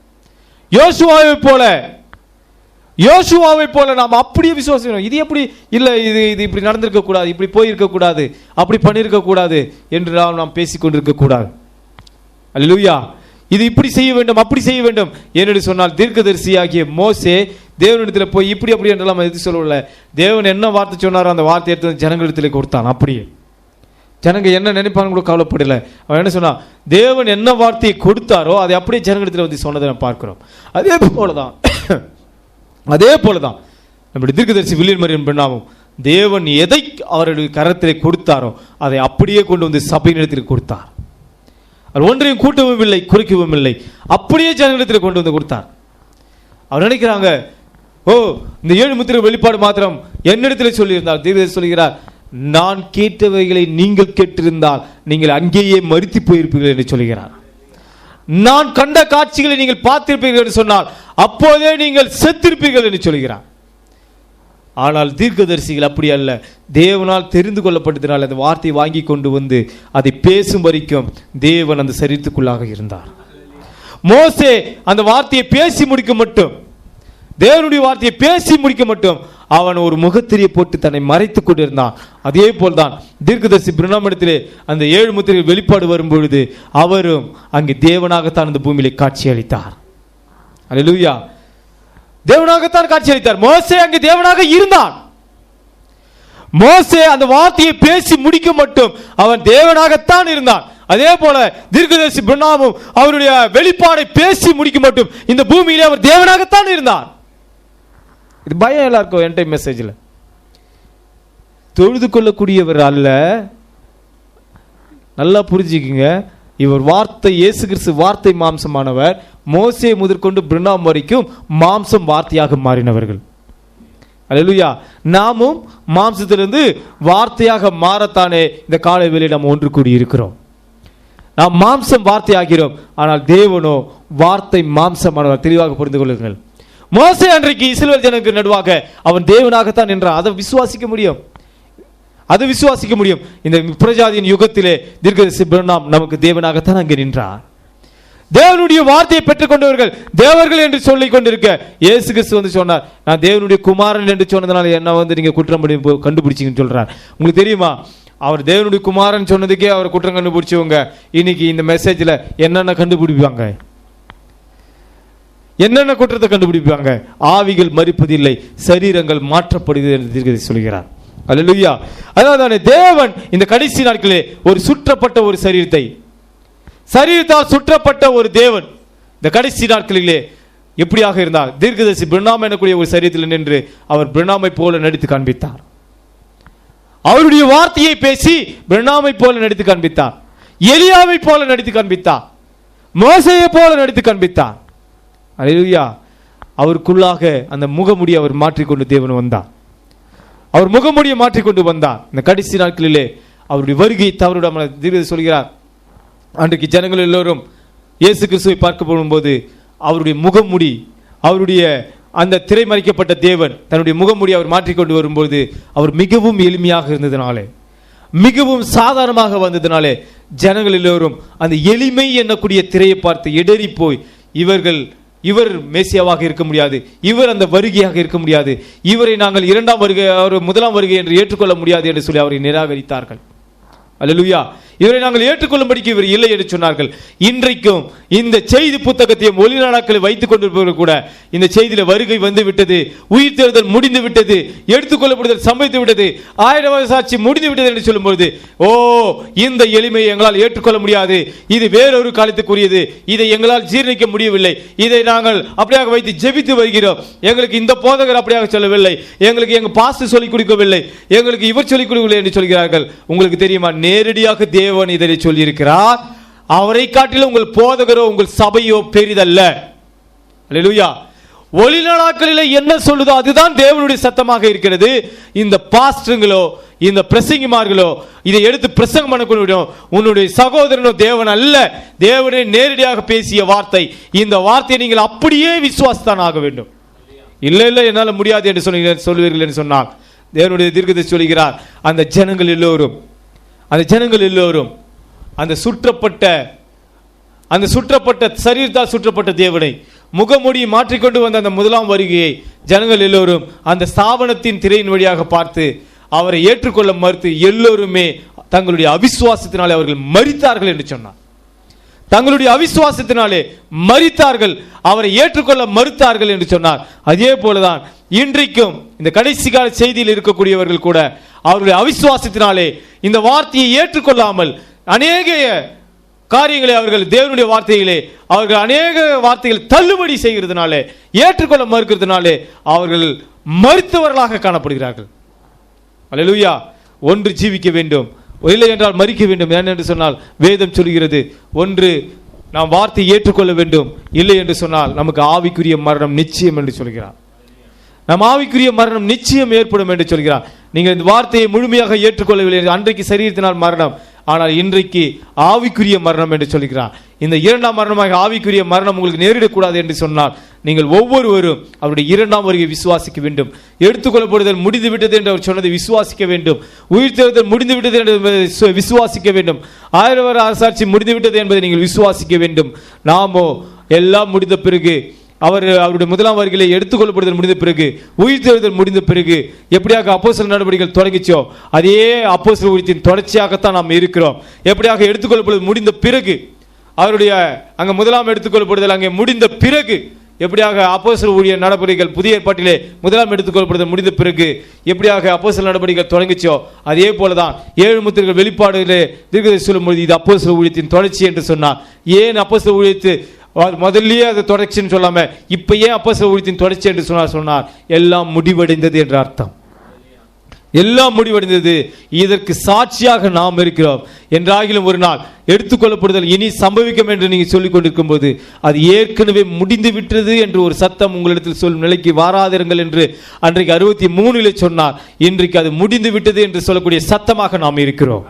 யோசுவாவை போல நாம் அப்படியே விசுவாசிக்கணும். இது எப்படி இல்லை, இது இப்படி நடந்திருக்க கூடாது, இப்படி போயிருக்க கூடாது, அப்படி பண்ணியிருக்க கூடாது என்று நாம் பேசிக்கொண்டிருக்க கூடாது. அல்லேலூயா. இது இப்படி செய்ய வேண்டும், அப்படி செய்ய வேண்டும் என்று சொன்னால் தீர்க்கதரிசியாகிய மோசே தேவனிடத்தில் போய் இப்படி அப்படி என்றெல்லாம் எது சொல்லல. தேவன் என்ன வார்த்தை சொன்னாரோ அந்த வார்த்தை எடுத்து ஜனங்களிடத்தில் கொடுத்தான். அப்படியே ஜனங்க என்ன நினைப்பாங்க கூட கவலைப்படல. அவன் என்ன சொன்னா, தேவன் என்ன வார்த்தையை கொடுத்தாரோ அதை அப்படியே ஜனங்களிடத்தில் வந்து சொன்னதை நான் பார்க்கிறோம். அதே போலதான் நம்முடைய தீர்க்கதரிசி வில்லியம் மரியன் பிரணாமும் தேவன் எதை அவருடைய கரத்திலே கொடுத்தாரோ அதை அப்படியே கொண்டு வந்து சபையினிடத்தில் கொடுத்தார். அவர் ஒன்றையும் கூட்டவும் இல்லை, குறைக்கவும் இல்லை, அப்படியே ஜனங்களிடத்தில் கொண்டு வந்து கொடுத்தார். அவர் நினைக்கிறாங்க, ஓ இந்த 7 முத்திரை வெளிப்பாடு மாத்திரம் என்னிடத்தில் சொல்லியிருந்தார். தீர்க்கதரிசி சொல்கிறார், நான் கேட்டவைகளை நீங்கள் கேட்டிருந்தால் நீங்கள் அங்கேயே மரித்து போயிருப்பீர்கள் என்று சொல்கிறார். நான் கண்ட காட்சிகளை நீங்கள் பார்த்திருப்பீர்கள் என்று சொன்னால் அப்போதே நீங்கள் செத்திருப்பீர்கள் என்று சொல்கிறார். ஆனால் தீர்க்கதரிசிகள் அப்படி அல்ல. தேவனால் தெரிந்து கொள்ளப்பட்டதினால் அந்த வார்த்தையை வாங்கி கொண்டு வந்து அதை பேசும் வரைக்கும் தேவன் அந்த சரீரத்துக்குள்ளாக இருந்தார். மோசே அந்த வார்த்தையை பேசி முடிக்க மட்டும், தேவனுடைய வார்த்தையை பேசி முடிக்க மட்டும் அவன் ஒரு முகத்திரியை போட்டு தன்னை மறைத்துக் கொண்டிருந்தான். அதே போல்தான் தீர்க்கதரிசி பிரணாமிடத்திலே அந்த 7 முத்திரை வெளிப்பாடு வரும் பொழுது அவரும் அங்கே தேவனாகத்தான் அந்த பூமியிலே காட்சி அளித்தார். அல்லேலூயா. தேவனாகத்தான் காட்சி அளித்தார். மோசே அங்கே தேவனாக இருந்தான். மோசே அந்த வார்த்தையை பேசி முடிக்க மட்டும் அவன் தேவனாகத்தான் இருந்தான். அதே போல தீர்க்கதரிசி பிரணாமும் அவருடைய வெளிப்பாடை பேசி முடிக்க மட்டும் இந்த பூமியிலே அவர் தேவனாகத்தான் இருந்தார். இது பயம் எல்லாருக்கும் என் டைம் மெசேஜில் தொழுது கொள்ளக்கூடியவர் அல்ல. நல்லா புரிஞ்சுக்குங்க. இவர் வார்த்தை, இயேசு கிறிஸ்து வார்த்தை மாம்சமானவர். மோசே முதற்கொண்டு பிரணாம் வரைக்கும் மாம்சம் வார்த்தையாக மாறினவர்கள். அல்லேலூயா. நாமும் மாம்சத்திலிருந்து வார்த்தையாக மாறத்தானே இந்த காலை வேளையில் நாம் ஒன்று கூடி இருக்கிறோம். நாம் மாம்சம் வார்த்தையாகிறோம், ஆனால் தேவனோ வார்த்தை மாம்சமானவர். தெளிவாக புரிந்து கொள்ளுங்கள். மோசே அன்றைக்கு இஸ்ரவேல் ஜனங்களுக்கு நடுவாக அவன் தேவனாகத்தான் நின்றான். அதை விசுவாசிக்க முடியும், அது விசுவாசிக்க முடியும். இந்த புறஜாதியின் யுகத்திலே தீர்க்கதரிசி பிரணாம் நமக்கு தேவனாகத்தான் அங்கே நின்றார். தேவனுடைய வார்த்தையை பெற்றுக் கொண்டவர்கள் தேவர்கள் என்று சொல்லிக் கொண்டிருக்க இயேசு கிறிஸ்து வந்து சொன்னார், நான் தேவனுடைய குமாரன் என்று சொன்னதுனால என்ன வந்து நீங்க குற்றம் கண்டுபிடிச்சிங்கன்னு சொல்றார். உங்களுக்கு தெரியுமா, அவர் தேவனுடைய குமாரன் சொன்னதுக்கே அவர் குற்றம் கண்டுபிடிச்சவங்க இன்னைக்கு இந்த மெசேஜ்ல என்னென்ன கண்டுபிடிப்பாங்க, என்னென்ன குற்றத்தை கண்டுபிடிப்பாங்க? ஆவிகள் மரிப்பதில்லை, சரீரங்கள் மாற்றப்படுகிறது என்று தீர்க்கதரிசி சொல்கிறார். அல்லேலூயா. அதாவது தேவன் இந்த கடைசி நாட்களிலே ஒரு சுற்றப்பட்ட ஒரு சரீரத்தால் சுற்றப்பட்ட ஒரு தேவன் இந்த கடைசி நாட்களிலே எப்படியாக இருந்தார்? தீர்க்கதரிசி பிரணாம் எனக்கூடிய ஒரு சரீரத்தில் நின்று அவர் பிரணாமை போல நடித்து காண்பித்தார். அவருடைய வார்த்தையை பேசி பிரணாமை போல நடித்து காண்பித்தார். எலியாவை போல நடித்து காண்பித்தார். மோசேயை போல நடித்து காண்பித்தார். அல்லேலூயா. அவருக்குள்ளாக அந்த முகமுடி அவர் மாற்றிக்கொண்டு தேவன் வந்தார். அவர் முகமுடியை மாற்றிக்கொண்டு வந்தார். இந்த கடைசி நாட்களிலே அவருடைய வருகை தவறுவிடாமல் தீர்க்கதரிசி சொல்கிறார், அன்றைக்கு ஜனங்கள் எல்லோரும் இயேசு கிறிஸ்துவை பார்க்க போகும்போது அவருடைய முகமுடி, அவருடைய அந்த திரை மறைக்கப்பட்ட தேவன் தன்னுடைய முகமுடி அவர் மாற்றிக்கொண்டு வரும்போது அவர் மிகவும் எளிமையாக இருந்ததினாலே, மிகவும் சாதாரணமாக வந்ததினாலே ஜனங்கள் எல்லோரும் அந்த எளிமை என்னக்கூடிய திரையை பார்த்து இடறி போய் இவர் மேசியாவாக இருக்க முடியாது, இவர் அந்த வருகையாக இருக்க முடியாது, இவரை நாங்கள் இரண்டாம் வருகை அவர் முதலாம் வருகை என்று ஏற்றுக்கொள்ள முடியாது என்று சொல்லி அவரை நிராகரித்தார்கள். அல்லேலூயா. இவரை நாங்கள் ஏற்றுக்கொள்ளும்படிக்கு இவர் இல்லை என்று சொன்னார்கள். இன்றைக்கும் இந்த செய்தி புத்தகத்தையும் ஒளி நாடாக்களை வைத்துக் கொண்டிருப்பவர்கள் கூட இந்த செய்தியில வருகை வந்து விட்டது, உயிர் தேர்தல் முடிந்து விட்டது, எடுத்துக்கொள்ளப்படுதல் சம்பவித்து விட்டது, 1000 வருட சாட்சி முடிந்து விட்டது என்று சொல்லும்போது, ஓ இந்த எளிமையை எங்களால் ஏற்றுக்கொள்ள முடியாது, இது வேறொரு காலத்துக்குரியது, இதை எங்களால் ஜீர்ணிக்க முடியவில்லை, இதை நாங்கள் அப்படியாக வைத்து ஜெபித்து வருகிறோம், எங்களுக்கு இந்த போதகர் அப்படியாக சொல்லவில்லை, எங்களுக்கு எங்க பாஸ்டர் சொல்லிக் கொடுக்கவில்லை, எங்களுக்கு இவர் சொல்லிக் கொடுக்கவில்லை என்று சொல்கிறார்கள். உங்களுக்கு தெரியுமா, நேரடியாக தேவன் இதை சொல்லியிருக்கிறார். அவரை காட்டிலும் உங்கள் போதகரோ உங்கள் சபையோ பெரிதல்ல. அல்லேலூயா. ஒளி நாடாக்களிலே என்ன சொல்லுதோ அதுதான் தேவனுடைய சத்தமாக இருக்கிறது. இந்த பாஸ்டர்களோ இந்த பிரசங்கிமார்களோ இதை எடுத்து பிரசங்கம் பண்ணக்கூடிய உன்னுடைய சகோதரனோ தேவன் அல்ல. தேவனே நேரடியாக பேசிய வார்த்தை. இந்த வார்த்தையை நீங்கள் அப்படியே விசுவாசத்தான் ஆக வேண்டும். இல்லை இல்லை என்னால் முடியாது என்று சொல்வீர்கள் என்று சொன்னால் தேவனுடைய தீர்க்கதரிசி சொல்கிறார், அந்த ஜனங்கள் எல்லோரும் அந்த சுற்றப்பட்ட சரீரத்தால் சுற்றப்பட்ட தேவனை முகமூடி மாற்றிக்கொண்டு வந்த அந்த முதலாம் வருகையை ஜனங்கள் எல்லோரும் அந்த ஸ்தாபனத்தின் திரையின் வழியாக பார்த்து அவரை ஏற்றுக்கொள்ள மறுத்து எல்லோருமே தங்களுடைய அவிசுவாசத்தினாலே அவர்கள் மரித்தார்கள் என்று சொன்னார். தங்களுடைய அவிசுவாசத்தினாலே மரித்தார்கள், அவரை ஏற்றுக்கொள்ள மறுத்தார்கள் என்று சொன்னார். அதே போலதான் இன்றைக்கும் இந்த கடைசி கால செய்தியில் இருக்கக்கூடியவர்கள் கூட அவர்களுடைய அவிசுவாசத்தினாலே இந்த வார்த்தையை ஏற்றுக்கொள்ளாமல் அநேக காரியங்களை அவர்கள் தேவனுடைய வார்த்தையிலே அவர்கள் அநேக வார்த்தைகள் தள்ளுபடி செய்கிறதுனாலே ஏற்றுக்கொள்ள மறுக்கிறதுனாலே அவர்கள் மரித்தவர்களாக காணப்படுகிறார்கள். அல்லேலூயா. ஒன்று ஜீவிக்க வேண்டும், இல்லை என்றால் மரிக்க வேண்டும். என்று சொன்னால் வேதம் சொல்கிறது, ஒன்று நாம் வார்த்தையை ஏற்றுக்கொள்ள வேண்டும், இல்லை என்று சொன்னால் நமக்கு ஆவிக்குரிய மரணம் நிச்சயம் என்று சொல்கிறார். நம் ஆவிக்குரிய மரணம் நிச்சயம் ஏற்படும் என்று சொல்கிறார். நீங்கள் இந்த வார்த்தையை முழுமையாக ஏற்றுக்கொள்ளவில்லை, அன்றைக்கு சரீரத்தினால் மரணம், ஆனால் இன்றைக்கு ஆவிக்குரிய மரணம் என்று சொல்கிறார். இந்த இரண்டாம் மரணமாக ஆவிக்குரிய மரணம் உங்களுக்கு நேரிடக்கூடாது என்று சொன்னால் நீங்கள் ஒவ்வொருவரும் அவருடைய இரண்டாம் வருகை விசுவாசிக்க வேண்டும். எடுத்துக்கொள்ளப்படுதல் முடிந்து விட்டது என்று அவர் சொன்னதை விசுவாசிக்க வேண்டும். உயிர் தேர்தல் முடிந்து விட்டது என்று விசுவாசிக்க வேண்டும். 1000 வருட அரசாட்சி முடிந்து விட்டது என்பதை நீங்கள் விசுவாசிக்க வேண்டும். நாமோ எல்லாம் முடிந்த பிறகு அவருடைய முதலாம் வருகையிலே எடுத்துக்கொள்ளப்படுதல் முடிந்த பிறகு உயிர் தேர்தல் முடிந்த பிறகு எப்படியாக அப்போஸ்தலர் நடவடிக்கைகள் தொடங்கிச்சோ அதே அப்போஸ்தலர் ஊழியத்தின் தொடர்ச்சியாகத்தான் நாம் இருக்கிறோம். எப்படியாக எடுத்துக்கொள்ளப்படுதல் முடிந்த பிறகு அவருடைய அங்க முதலாம் எடுத்துக்கொள்ளப்படுதல் அங்கே முடிந்த பிறகு எப்படியாக அப்போஸ்தலர் ஊழிய நடவடிக்கைகள் புதிய ஏற்பாட்டிலே முதலாம் எடுத்துக்கொள்ளப்படுதல் முடிந்த பிறகு எப்படியாக அப்போஸ்தலர் நடவடிக்கைகள் தொடங்கிச்சோ அதே போலதான் 7 முத்திரைகள் வெளிப்பாடுகளே தீர்க்கதரிசி சொல்லும்போது இது அப்போஸ்தலர் ஊழியத்தின் தொடர்ச்சி என்று சொன்னார். ஏன் அப்போஸ்தலர் ஊழியத்து முதல்லயே அது தொடர்ச்சின்னு சொல்லாம இப்ப ஏன் அப்போஸ்தலர் ஊழியத்தின் தொடர்ச்சி என்று சொன்னார்? எல்லாம் முடிவடைந்தது என்ற அர்த்தம். எல்லாம் முடிவடைந்தது. இதற்கு சாட்சியாக நாம் இருக்கிறோம். என்றாகிலும் ஒரு நாள் எடுத்துக்கொள்ளப்படுதல் இனி சம்பவிக்கும் என்று நீங்க சொல்லிக் கொண்டிருக்கும் போது அது ஏற்கனவே முடிந்து விட்டது என்று ஒரு சத்தம் உங்களிடத்தில் சொல்லும் நிலைக்கு வாராதிருங்கள் என்று அன்றைக்கு 63 சொன்னார். இன்றைக்கு அது முடிந்து விட்டது என்று சொல்லக்கூடிய சத்தமாக நாம் இருக்கிறோம்.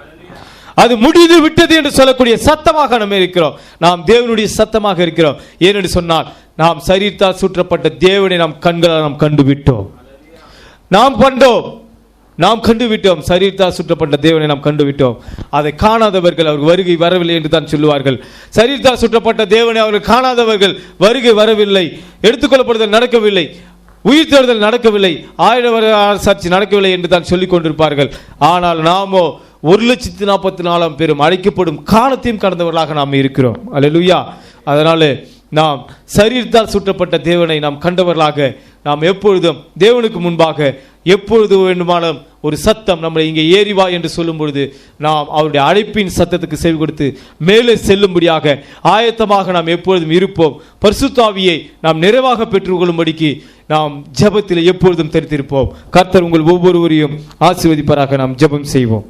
அது முடிந்து விட்டது என்று சொல்லக்கூடிய சத்தமாக நாம் இருக்கிறோம். நாம் தேவனுடைய சத்தமாக இருக்கிறோம். ஏனென்று சொன்னால் நாம் சரீரத்தால் சுற்றப்பட்ட தேவனை நாம் கண்களால் நாம் கண்டுவிட்டோம். நாம் கண்டுவிட்டோம். சரீரத்தால் சுற்றப்பட்ட தேவனை நாம் கண்டுவிட்டோம். அதை காணாதவர்கள் அவர் வருகை வரவில்லை என்று தான் சொல்லுவார்கள். சரீரத்தால் சுற்றப்பட்ட தேவனை அவர்கள் காணாதவர்கள் வருகை வரவில்லை, எடுத்துக்கொள்ளப்படுதல் நடக்கவில்லை, உயிர் தேர்தல் நடக்கவில்லை, 1000 வருட அரசாட்சி நடக்கவில்லை என்று தான் சொல்லிக் கொண்டிருப்பார்கள். ஆனால் நாமோ 1,44,000 பேரும் அழைக்கப்படும் காலத்தையும் கடந்தவர்களாக நாம் இருக்கிறோம். அல்லேலூயா. அதனால நாம் சரீரத்தால் சுற்றப்பட்ட தேவனை நாம் கண்டவர்களாக நாம் எப்பொழுதும் தேவனுக்கு முன்பாக எப்பொழுது வேண்டுமானாலும் ஒரு சத்தம் நம்மளை இங்கே ஏறிவா என்று சொல்லும் பொழுது நாம் அவருடைய அழைப்பின் சத்தத்துக்கு செவி கொடுத்து மேலே செல்லும்படியாக ஆயத்தமாக நாம் எப்பொழுதும் இருப்போம். பரிசுத்த ஆவியை நாம் நிறைவாக பெற்றுக்கொள்ளும்படிக்கு நாம் ஜெபத்தில் எப்பொழுதும் தெரிந்திருப்போம். கர்த்தர் உங்கள் ஒவ்வொருவரையும் ஆசீர்வதிப்பாராக. நாம் ஜெபம் செய்வோம்.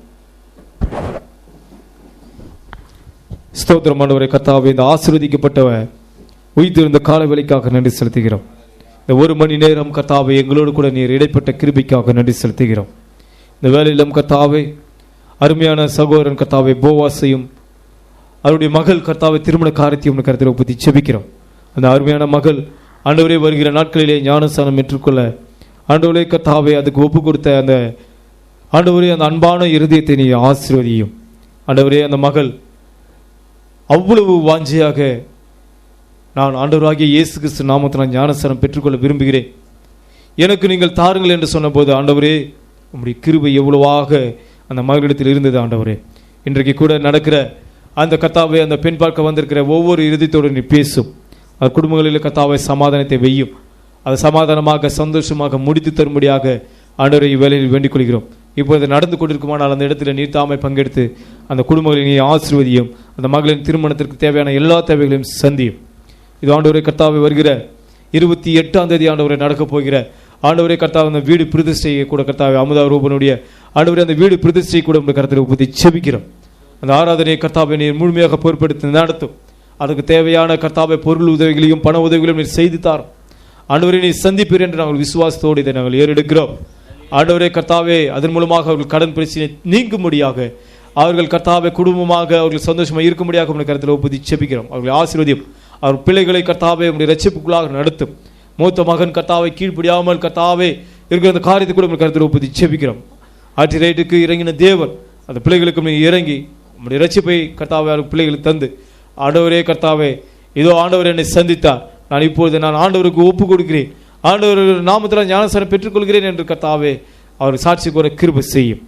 ஸ்தோத்திரம் ஆண்டவரே. கர்த்தாவே, இந்த ஆசீர்வதிக்கப்பட்டவர் உயிர்த்திருந்த கால வேளைக்காக நன்றி செலுத்துகிறோம். இந்த 1 மணி நேரம் கர்த்தாவே எங்களோடு கூட நீர் இடைப்பட்ட கிருபைக்காக நன்றி செலுத்துகிறோம். இந்த வேலையிலும் கர்த்தாவே அருமையான சகோதரன் கர்த்தாவே போவாசையும் அவருடைய மகள் கர்த்தாவே திருமண காரியத்தையும் கருத்தில் ஒப்புத்தி செபிக்கிறோம். அந்த அருமையான மகள் ஆண்டவரே வருகிற நாட்களிலே ஞானஸ்நானம் பெற்றுக்கொள்ள ஆண்டவரே கர்த்தாவே அதுக்கு ஒப்பு கொடுத்த அந்த ஆண்டவரே அந்த அன்பான இருதயத்தை நீ ஆசீர்வதியும். ஆண்டவரே அந்த மகள் அவ்வளவு வாஞ்சியாக நான் ஆண்டவராகிய இயேசு கிறிஸ்து நாமத்தினால் ஞானஸ்நானம் பெற்றுக்கொள்ள விரும்புகிறேன், எனக்கு நீங்கள் தாருங்கள் என்று சொன்னபோது ஆண்டவரே உம்முடைய கிருபை எவ்வளவாக அந்த மகளிடத்தில் இருந்தது. ஆண்டவரே இன்றைக்கு கூட நடக்கிற அந்த கர்த்தாவை அந்த பெண் பார்க்க வந்திருக்கிற ஒவ்வொரு இறுதித்தோடு நீ பேசும். அந்த குடும்பங்களில் கர்த்தாவை சமாதானத்தை வெய்யும். அதை சமாதானமாக சந்தோஷமாக முடித்து தரும்படியாக ஆண்டவரை இவ்வேளையில் வேண்டிக் கொள்கிறோம். இப்பொழுது நடந்து கொண்டிருக்குமானால் அந்த இடத்துல நீர் தாமை பங்கெடுத்து அந்த குடும்பங்களை நீ ஆசீர்வதியும். அந்த மகளின் திருமணத்திற்கு தேவையான எல்லா தேவைகளையும் சந்தியும். இது ஆண்டவரை கர்த்தாவை வருகிற 28ஆம் தேதி ஆண்டவரை நடக்கப் போகிற ஆண்டவரே கர்த்தாவை அந்த வீடு பிரதிஷ்டையை கூட கர்த்தாவை அமுதா ரூபனுடைய ஆண்டவரே அந்த வீடு பிரதிஷ்டையை கூட உங்கள் கர்த்தரை ஒப்புத்தி செபிக்கிறோம். அந்த ஆராதனையை கர்த்தாவை நீர் முழுமையாக பொறுப்பெடுத்து நடத்தும். அதுக்கு தேவையான கர்த்தாவை பொருள் உதவிகளையும் பண உதவிகளையும் நீர் செய்து தாரும். ஆண்டவரை நீர் சந்திப்பீர் என்று நாங்கள் விசுவாசத்தோடு இதை நாங்கள் ஏறெடுக்கிறோம். ஆண்டவரே கர்த்தாவே அதன் மூலமாக அவர்கள் கடன் பிரச்சனை நீங்கும்படியாக அவர்கள் கர்த்தாவை குடும்பமாக அவர்கள் சந்தோஷமாக இருக்கும்படியாக உங்கள் கருத்தில் ஒப்புத்தி செபிக்கிறோம். அவர்களை ஆசீர்வதியும். அவர் பிள்ளைகளை கர்த்தாவே உங்களுடைய ரட்சிப்புக்குள்ளாக நடத்தும். மூத்த மகன் கர்த்தாவை கீழ்ப்படியாமல் கர்த்தாவே இருக்கிற அந்த காரியத்தை கூட உங்கள் கருத்தில் ஒப்புத்தி செபிக்கிறோம். ஆட்சி ரைட்டுக்கு இறங்கின தேவன் அந்த பிள்ளைகளுக்கு இறங்கி உங்களுடைய ரட்சிப்பை கர்த்தாவை அவர் பிள்ளைகளுக்கு தந்து ஆண்டவரே கர்த்தாவே இதோ ஆண்டவர் என்னை சந்தித்தார், நான் இப்பொழுது நான் ஆண்டவருக்கு ஒப்பு கொடுக்கிறேன், ஆண்டவர் நாமத்தில் ஞானஸ்நானம் பெற்றுக்கொள்கிறேன் என்று கர்த்தாவே அவர் சாட்சி கூற கிருபை செய்யும்.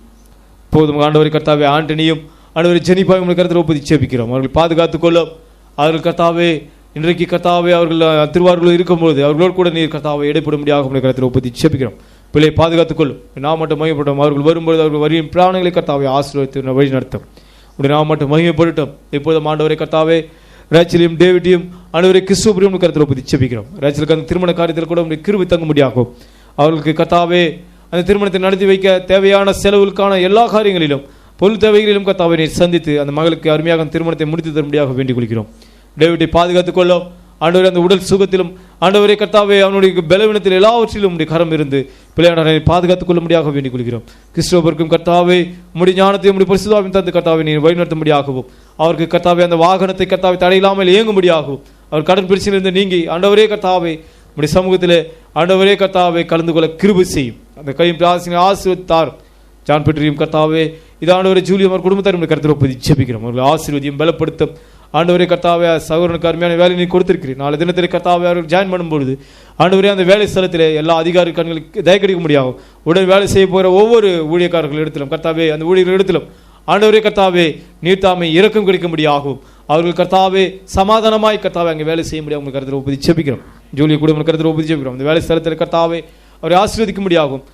போதும் ஆண்டவரை கர்த்தாவே ஆண்டனியும் ஆண்டவரை ஜெனிப்பாய் உங்கள் கருத்தில் ஒப்புத்தி செபிக்கிறோம். அவர்கள் பாதுகாத்துக் கொள்ளும். அவர்கள் கர்த்தாவே இன்றைக்கு கர்த்தாவே அவர்கள் திருவாரூரில் இருக்கும்போது அவர்களோடு கூட நீர் கர்த்தாவை இடைப்படும்படியாக உங்கள் கருத்தில் ஒப்புத்தி செபிக்கிறோம். பிள்ளையை பாதுகாத்துக் கொள்ளும். நாம் மட்டும் மகிமைப்பட்டோம். அவர்கள் வரும்போது அவர்கள் வரியின் பிராணங்களை கர்த்தாவை ஆசீர்வதித்து வழி நடத்தும். உடைய நாம் மட்டும் மகிமைப்படட்டும். இப்போதும் ஆண்டவரை கர்த்தாவே ரேச்சலையும் டேவிட்டையும் ஆண்டவரை கிறிஸ்துவரையும் கருத்தில் ஒப்புத்தி செபிக்கிறோம். ரேச்சலுக்கு அந்த திருமண காரியத்தில் கூட உங்களுடைய கிருபை தங்க முடியாகும். அவர்களுக்கு கர்த்தாவே அந்த திருமணத்தை நடத்தி வைக்க தேவையான செலவுகளுக்கான எல்லா காரியங்களிலும் பொருள் தேவைகளிலும் கர்த்தாவை நீர் சந்தித்து அந்த மகளுக்கு அருமையாக திருமணத்தை முடித்து தரும்படியாக வேண்டிக் கொள்கிறோம். டேவிட்டை பாதுகாத்துக் கொள்ளும். ஆண்டவரே அந்த உடல் சுகத்திலும் ஆண்டவரே கர்த்தாவே அவனுடைய பலவீனத்தில் எல்லாவற்றிலும் உடைய கரம் இருந்து பிள்ளையாளரை பாதுகாத்துக் கொள்ளும்படியாக வேண்டிக் கொள்கிறோம். கிறிஸ்துவருக்கும் கர்த்தாவே உடைய ஞானத்தையும் உடைய பரிசுத்தாவின் தந்து கர்த்தாவை நீர் வழிநடத்தும்படியாகவும் அவருக்கு கர்த்தாவே அந்த வாகனத்தை கர்த்தாவை தடையில்லாமல் இயங்கும்படியாகவும் அவர் கடன் பிரச்சனையிலிருந்து நீங்கி ஆண்டவரே கர்த்தாவே உடைய சமூகத்திலே ஆண்டவரே கர்த்தாவை கலந்து கொள்ள கிருபை செய்யும். அந்த கையும் ஆசீர்வதித்தார். ஜான் பெற்றியும் கர்த்தாவே இது ஆண்டவரே ஜூலியம் அவர் குடும்பத்தார் கருத்தில் ஒப்புதி ஜெபிக்கிறோம். அவர்கள் ஆசீர்வதியும் பலப்படுத்தும். ஆண்டவரே கர்த்தாவே சகோதரனுக்கு அருமையான வேலை நீ கொடுத்திருக்கிறேன். நாளை தினத்தில் கர்த்தாவே அவர்கள் ஜாயின் பண்ணும்பொழுது ஆண்டவரே அந்த வேலை ஸ்தலத்தில் எல்லா அதிகாரி கண்களுக்கு தயக்கடிக்க முடியாகும். உடன் வேலை செய்ய போகிற ஒவ்வொரு ஊழியக்காரர்கள் இடத்திலும் கர்த்தாவே அந்த ஊழியர்கள் இடத்திலும் ஆண்டவரே கர்த்தாவே நீர்த்தாமை இரக்கம் கிடைக்க முடியாகும். அவர்கள் கர்த்தாவே சமாதானமாய் கர்த்தாவே அங்கே வேலை செய்ய முடியாது. உங்களுக்கு கருத்தில் ஒப்புதி ஜெபிக்கிறோம். ஜூலிய குடும்ப கருத்தில் ஒப்புதி ஜெபிக்கிறோம். அந்த வேலை ஸ்தலத்தில் கர்த்தாவே அவரை ஆசீர்வதிக்க முடியாகும்.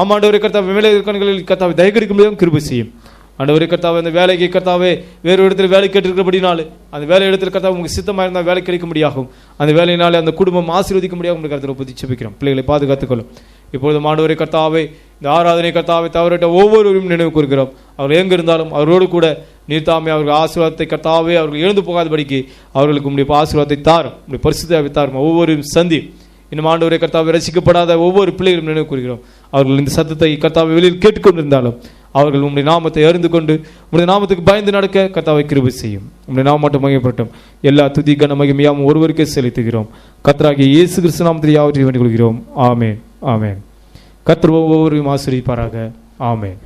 ஆமாண்டவரே கர்த்தாவே வேலை கண்களில் கர்த்தாவை தயக்கடிக்க முடியாமல் கிருபை செய்யும். ஆண்டவரே கர்த்தாவே அந்த வேலைக்கு கர்த்தாவே வேறு இடத்துல வேலை கேட்டிருக்கிறபடினாலே அந்த வேலை இடத்துல கர்த்தாவே உங்களுக்கு சித்தமாக இருந்தால் வேலை கிடைக்க முடியாகும். அந்த வேலையினாலே அந்த குடும்பம் ஆசீர்வதிக்க முடியாது. உங்களுக்கு கருத்தில் ஒப்புதி ஜெபிக்கிறோம். பிள்ளைகளை பாதுகாத்துக்கொள்ளும். இப்பொழுது ஆண்டவரே கர்த்தாவே இந்த ஆராதனை கர்த்தாவை தவறிட்ட ஒவ்வொருவரும் நினைவு கூறுகிறோம். அவர்கள் எங்கே இருந்தாலும் அவர்களோடு கூட நீர்த்தாமே அவர்கள் ஆசீர்வாதத்தை கர்த்தாவே அவர்கள் எழுந்து போகாதபடிக்கு அவர்களுக்கு உங்களுடைய ஆசீர்வாதத்தை தாரும். உங்களுடைய பரிசுத்தாவை தாரும். ஒவ்வொருவரும் சந்தி இன்னும் ஆண்டவரே கர்த்தாவை ரசிக்கப்படாத ஒவ்வொரு பிள்ளைகளும் நினைவு கூறுகிறோம். அவர்கள் இந்த சத்தத்தை கர்த்தாவை வெளியில் கேட்டுக்கொண்டிருந்தாலும் அவர்கள் உங்களுடைய நாமத்தை அறிந்து கொண்டு உங்களுடைய நாமத்துக்கு பயந்து நடக்க கர்த்தாவை கிருபை செய்யும். உங்களுடைய நாமம் மட்டும் மகிமைப்படட்டும். எல்லா துதி கன மகிமையாவும் ஒருவருக்கே செலுத்துகிறோம். கர்த்தராகிய இயேசு கிறிஸ்து நாமத்தில் யாவற்றையும் வேண்டிக் கொள்கிறோம். ஆமென், ஆமென். கர்த்தர் ஒவ்வொருவரையும் ஆசீர்வதிப்பாராக. ஆமென்.